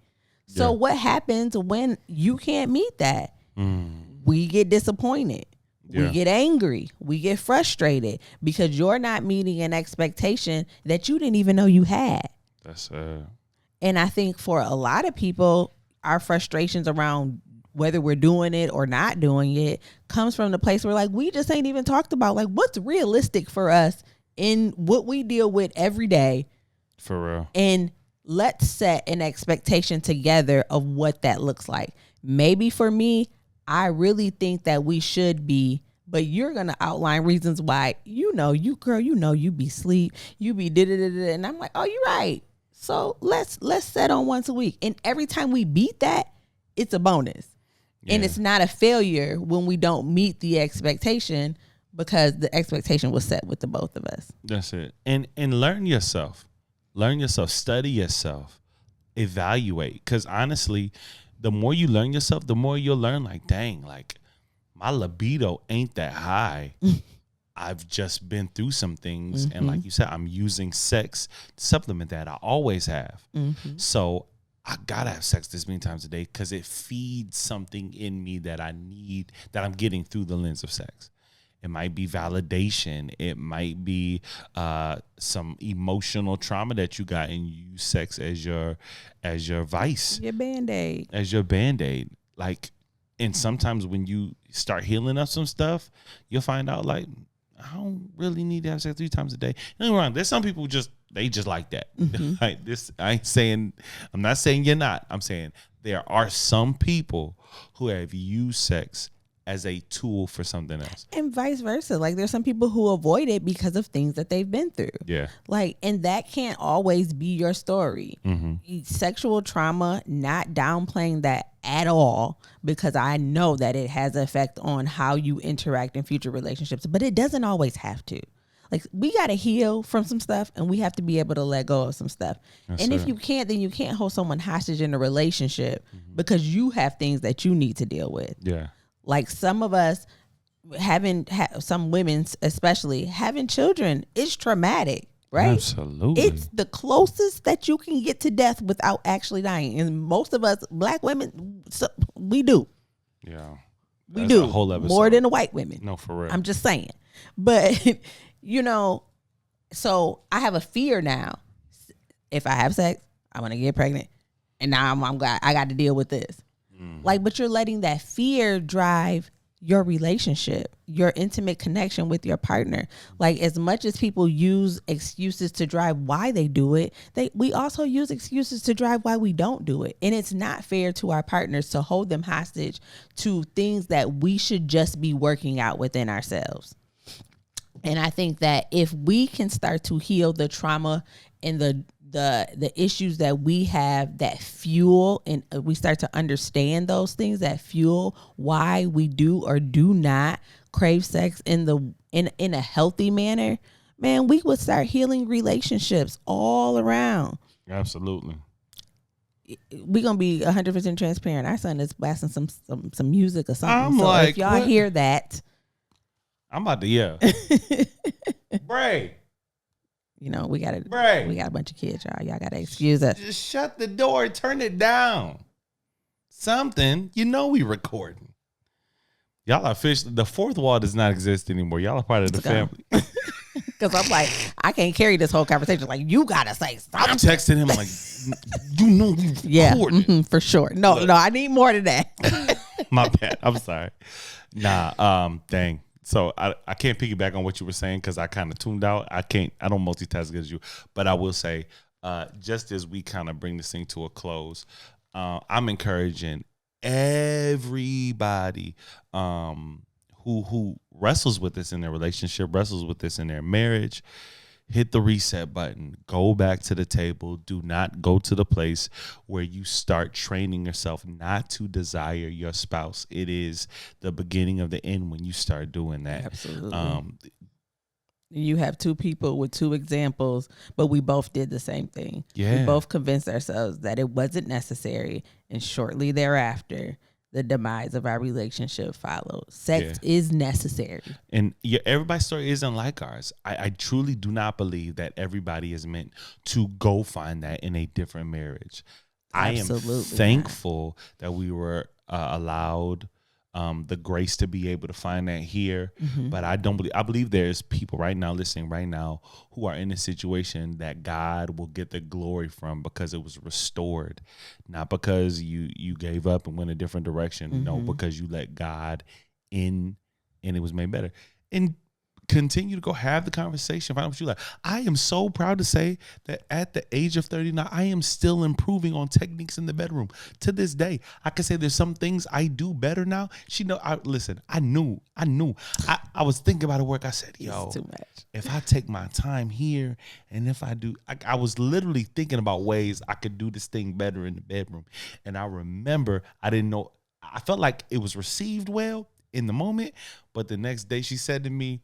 So what happens when you can't meet that? We get disappointed. We get angry. We get frustrated because you're not meeting an expectation that you didn't even know you had. That's And I think for a lot of people, our frustrations around whether we're doing it or not doing it comes from the place where like we just ain't even talked about like what's realistic for us in what we deal with every day. For real. And let's set an expectation together of what that looks like. Maybe for me, I really think that we should be, but you're going to outline reasons why, you be sleep, you be da-da-da-da. And I'm like, oh, you're right. So let's set on once a week. And every time we beat that, it's a bonus. Yeah. And it's not a failure when we don't meet the expectation because the expectation was set with the both of us. That's it. And learn yourself. Study yourself. Evaluate. Because honestly, the more you learn yourself, the more you'll learn like, dang, like my libido ain't that high. I've just been through some things. And like you said, I'm using sex to supplement that. I always have. So I gotta have sex this many times a day because it feeds something in me that I need, that I'm getting through the lens of sex. It might be validation. It might be some emotional trauma that you got and you use sex as your vice. Your Band-Aid. As your Band-Aid. Like, and sometimes when you start healing up some stuff, you'll find out like, I don't really need to have sex 3 times a day. Don't get me wrong. There's some people they just like that. Like this, I'm not saying you're not. I'm saying there are some people who have used sex as a tool for something else. And vice versa. Like there's some people who avoid it because of things that they've been through. Yeah. Like, and that can't always be your story. Sexual trauma, not downplaying that at all, because I know that it has an effect on how you interact in future relationships, but it doesn't always have to. Like we got to heal from some stuff and we have to be able to let go of some stuff. That's if you can't, then you can't hold someone hostage in a relationship because you have things that you need to deal with. Yeah. Like some of us some women especially having children is traumatic, right? Absolutely. It's the closest that you can get to death without actually dying. And most of us black women, we do. Yeah. We do. A whole episode. More than the white women. No, for real. I'm just saying. But so I have a fear now. If I have sex, I'm going to get pregnant. And now I got to deal with this. Like, but you're letting that fear drive your relationship, your intimate connection with your partner. Like as much as people use excuses to drive why they do it, we also use excuses to drive why we don't do it. And it's not fair to our partners to hold them hostage to things that we should just be working out within ourselves. And I think that if we can start to heal the trauma and the issues that we have that fuel, and we start to understand those things that fuel why we do or do not crave sex in a healthy manner, man, we would start healing relationships all around. Absolutely. We're gonna be 100% transparent. Our son is blasting some music or something. I'm so like, if y'all what? hear that, I'm about to yell. Bray. We got a bunch of kids, y'all. Y'all gotta excuse us. Just shut the door, turn it down. Something. We recording. Y'all are officially, the fourth wall does not exist anymore. Y'all are part of the family. Because I'm like, I can't carry this whole conversation. Like, you gotta say something. I'm texting him like, you recording. For sure. No, I need more than that. My bad. I'm sorry. Nah, dang. So I can't piggyback on what you were saying because I kind of tuned out. I don't multitask as you, but I will say, just as we kind of bring this thing to a close, I'm encouraging everybody who wrestles with this in their relationship, wrestles with this in their marriage, hit the reset button, go back to the table. Do not go to the place where you start training yourself not to desire your spouse. It is the beginning of the end when you start doing that. Absolutely. You have two people with two examples, but we both did the same thing. Yeah. We both convinced ourselves that it wasn't necessary. And shortly thereafter, the demise of our relationship followed. Sex is necessary. And everybody's story isn't like ours. I truly do not believe that everybody is meant to go find that in a different marriage. Absolutely I am thankful that we were allowed the grace to be able to find that here. But I believe there's people right now listening right now who are in a situation that God will get the glory from because it was restored, not because you gave up and went a different direction. No, because you let God in and it was made better. And continue to go have the conversation. Find out what you like. I am so proud to say that at the age of 39, I am still improving on techniques in the bedroom. To this day, I can say there's some things I do better now. I knew. I was thinking about it at work. I said, yo, it's too much. If I take my time here and if I do, I was literally thinking about ways I could do this thing better in the bedroom. And I remember I didn't know, I felt like it was received well in the moment. But the next day she said to me,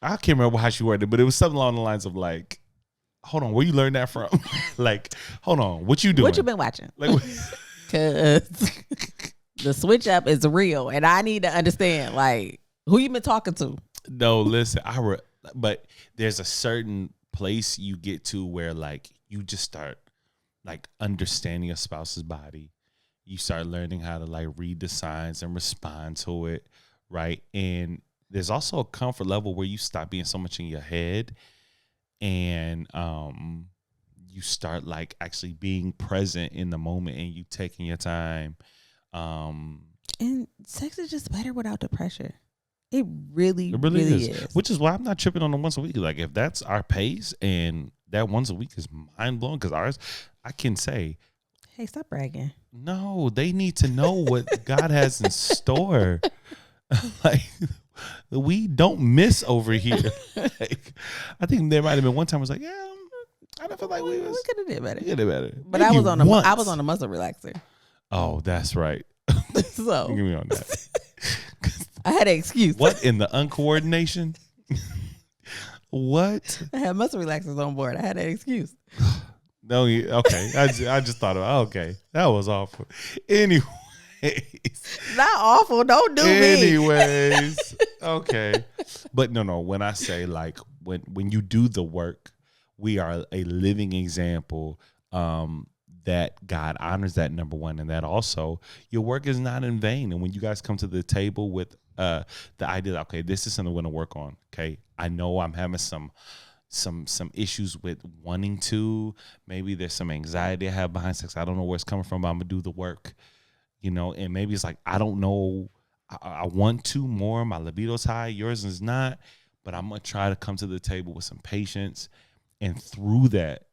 I can't remember how she worded it, but it was something along the lines of like, hold on, where you learned that from? Like, hold on, what you doing? What you been watching? Like, because the switch up is real, and I need to understand, like, who you been talking to? No, listen, but there's a certain place you get to where like you just start like understanding your spouse's body. You start learning how to like read the signs and respond to it. Right. And there's also a comfort level where you stop being so much in your head and you start like actually being present in the moment and you taking your time. And sex is just better without the pressure. It really is. Which is why I'm not tripping on the once a week. Like if that's our pace and that once a week is mind blowing because ours, I can say, hey, stop bragging. No, they need to know what God has in store. Like we don't miss over here. Like, I think there might have been one time I was like, yeah, I don't feel like we could have did better. But maybe I was on a muscle relaxer. Oh, that's right. So give me on that. I had an excuse. What in the uncoordination? What? I had muscle relaxers on board. I had an excuse. No, okay. I just thought about okay. That was awful. Anyways. Not awful. Don't do me. Anyways. Okay. But no. When I say like when you do the work, we are a living example that God honors that, number one, and that also your work is not in vain. And when you guys come to the table with the idea that, okay, this is something we're going to work on. Okay. I know I'm having some issues with wanting to, maybe there's some anxiety I have behind sex. I don't know where it's coming from, but I'm gonna do the work, and maybe it's like, I don't know. I want to more. My libido's high. Yours is not, but I'm going to try to come to the table with some patience. And through that,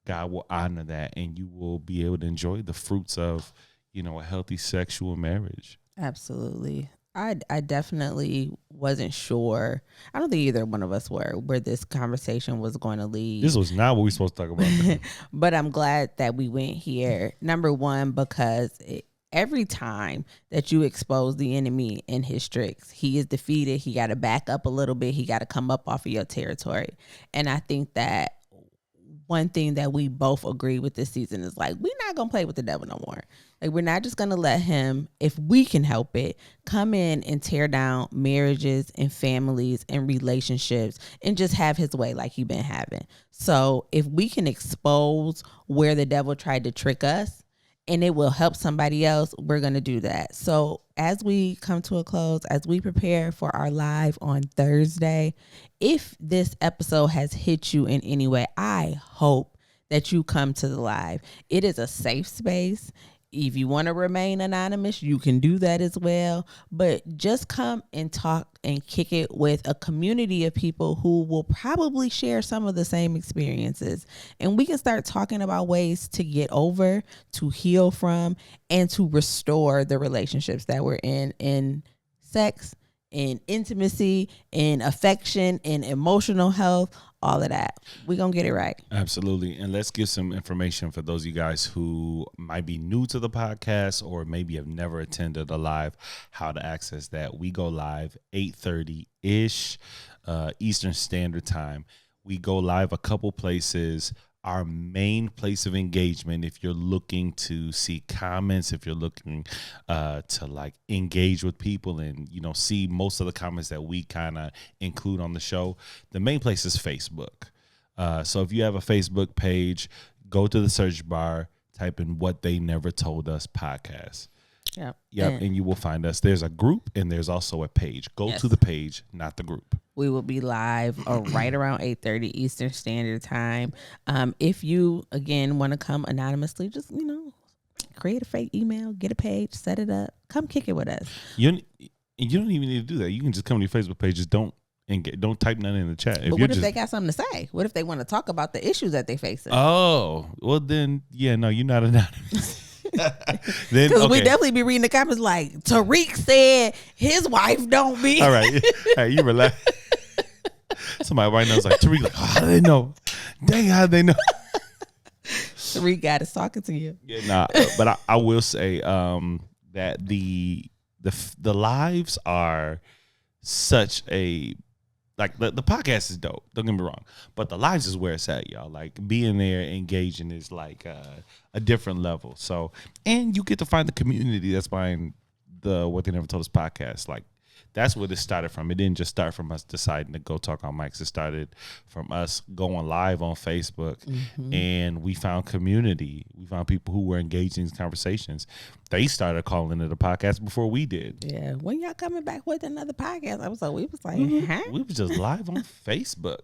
God will honor that and you will be able to enjoy the fruits of, a healthy sexual marriage. Absolutely. I definitely wasn't sure. I don't think either one of us were where this conversation was going to lead. This was not what we were supposed to talk about. But I'm glad that we went here. Number one, because every time that you expose the enemy in his tricks, he is defeated. He got to back up a little bit. He got to come up off of your territory. And I think that one thing that we both agree with this season is like, we're not going to play with the devil no more. Like, we're not just going to let him, if we can help it, come in and tear down marriages and families and relationships and just have his way like he been having. So if we can expose where the devil tried to trick us and it will help somebody else, we're going to do that. So as we come to a close, as we prepare for our live on Thursday, if this episode has hit you in any way, I hope that you come to the live. It is a safe space. If you want to remain anonymous, you can do that as well. But just come and talk and kick it with a community of people who will probably share some of the same experiences. And we can start talking about ways to get over, to heal from, and to restore the relationships that we're in sex, in intimacy, in affection, in emotional health, all of that. We're going to get it right. Absolutely. And let's give some information for those of you guys who might be new to the podcast or maybe have never attended a live, how to access that. We go live 8:30-ish Eastern Standard Time. We go live a couple places. our main place of engagement. If you're looking to see comments, if you're looking to like engage with people and, you know, see most of the comments that we kind of include on the show, the main place is Facebook. So if you have a Facebook page, go to the search bar, type in What They Never Told Us podcast. Yep. And you will find us. There's a group and there's also a page. Go to the page, not the group. We will be live right around 8:30 Eastern Standard Time. If you, again, want to come anonymously, just, you know, create a fake email, get a page, set it up, come kick it with us. You don't even need to do that. You can just come to your Facebook page. Just don't type nothing in the chat. But what if they got something to say? What if they want to talk about the issues that they facing? Oh, well then, yeah, no, you're not anonymous. Because we definitely be reading the comments like, Tariq said his wife don't be. All right, you relax. Somebody right now is like, Tariq, like, how do they know? Dang, how do they know? Tariq got us talking to you. Yeah, nah, but I will say that the lives are such a, like, the podcast is dope. Don't get me wrong, but the lives is where it's at, y'all. Like, being there, engaging is like a different level. So, and you get to find the community that's behind the What They Never Told Us podcast. Like, that's where this started from. It didn't just start from us deciding to go talk on mics. It started from us going live on Facebook, and we found community. We found people who were engaged in these conversations. They started calling it a podcast before we did. Yeah. When y'all coming back with another podcast? We was like, huh? We was just live on Facebook.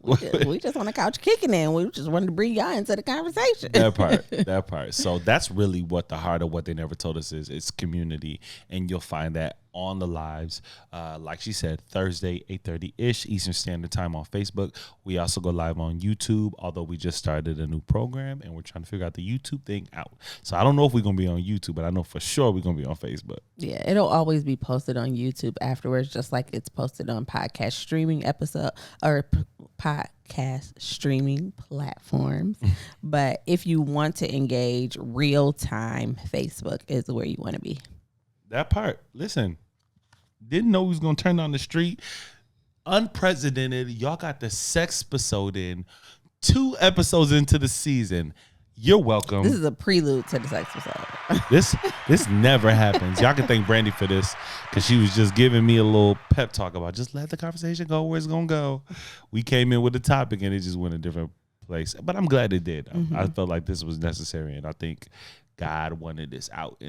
we just on the couch kicking in. We just wanted to bring y'all into the conversation. That part. So that's really what the heart of What They Never Told Us is. It's community, and you'll find that on the lives. Like she said, Thursday, 8:30-ish Eastern Standard Time on Facebook. We also go live on YouTube, although we just started a new program, and we're trying to figure out the YouTube thing out. So I don't know if we're going to be on YouTube, but I know for sure we're going to be on Facebook. Yeah, it'll always be posted on YouTube afterwards, just like it's posted on podcast streaming episode or podcast streaming platforms. But if you want to engage real time, Facebook is where you want to be. That part. Listen, didn't know he was going to turn on the street. Unprecedented. Y'all got the Sexpisode in 2 episodes into the season. You're welcome. This is a prelude to the Sexpisode. This never happens. Y'all can thank Brandi for this, because she was just giving me a little pep talk about just let the conversation go where it's going to go. We came in with a topic and it just went a different place. But I'm glad it did. I felt like this was necessary, and I think God wanted this out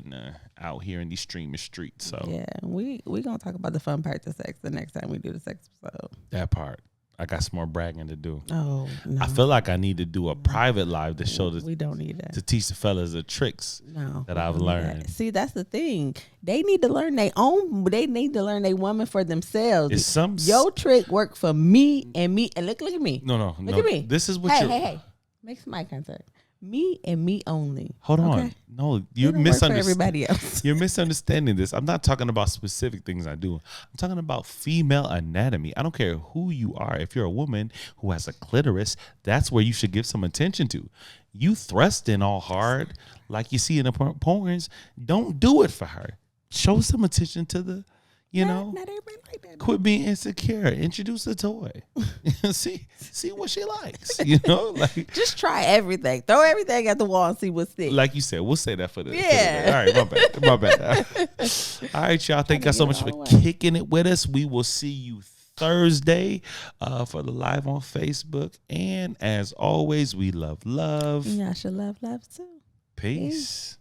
here in these streaming streets. So yeah, we gonna talk about the fun parts of sex the next time we do the Sexpisode. That part. I got some more bragging to do. Oh, no. I feel like I need to do a private live to show we don't need that. to teach the fellas the tricks that I've learned. That. See, that's the thing. They need to learn their own. They need to learn their woman for themselves. Your trick worked for me and me. And look at me. No. Look at me. This is what Hey. Make some eye contact. Me and me only. Hold on. No, you're misunderstanding everybody else. You're misunderstanding this. I'm not talking about specific things I do. I'm talking about female anatomy. I don't care who you are. If you're a woman who has a clitoris, that's where you should give some attention to. You thrusting all hard like you see in the porns. Don't do it for her. Show some attention to the, not everybody like that. Quit being insecure. Introduce a toy. see what she likes. Like, just try everything. Throw everything at the wall and see what sticks. Like you said, we'll say that for the Yeah. All right, my bad. All right, y'all. Thank y'all so much for kicking it with us. We will see you Thursday for the live on Facebook. And as always, we love. Y'all should love too. Peace.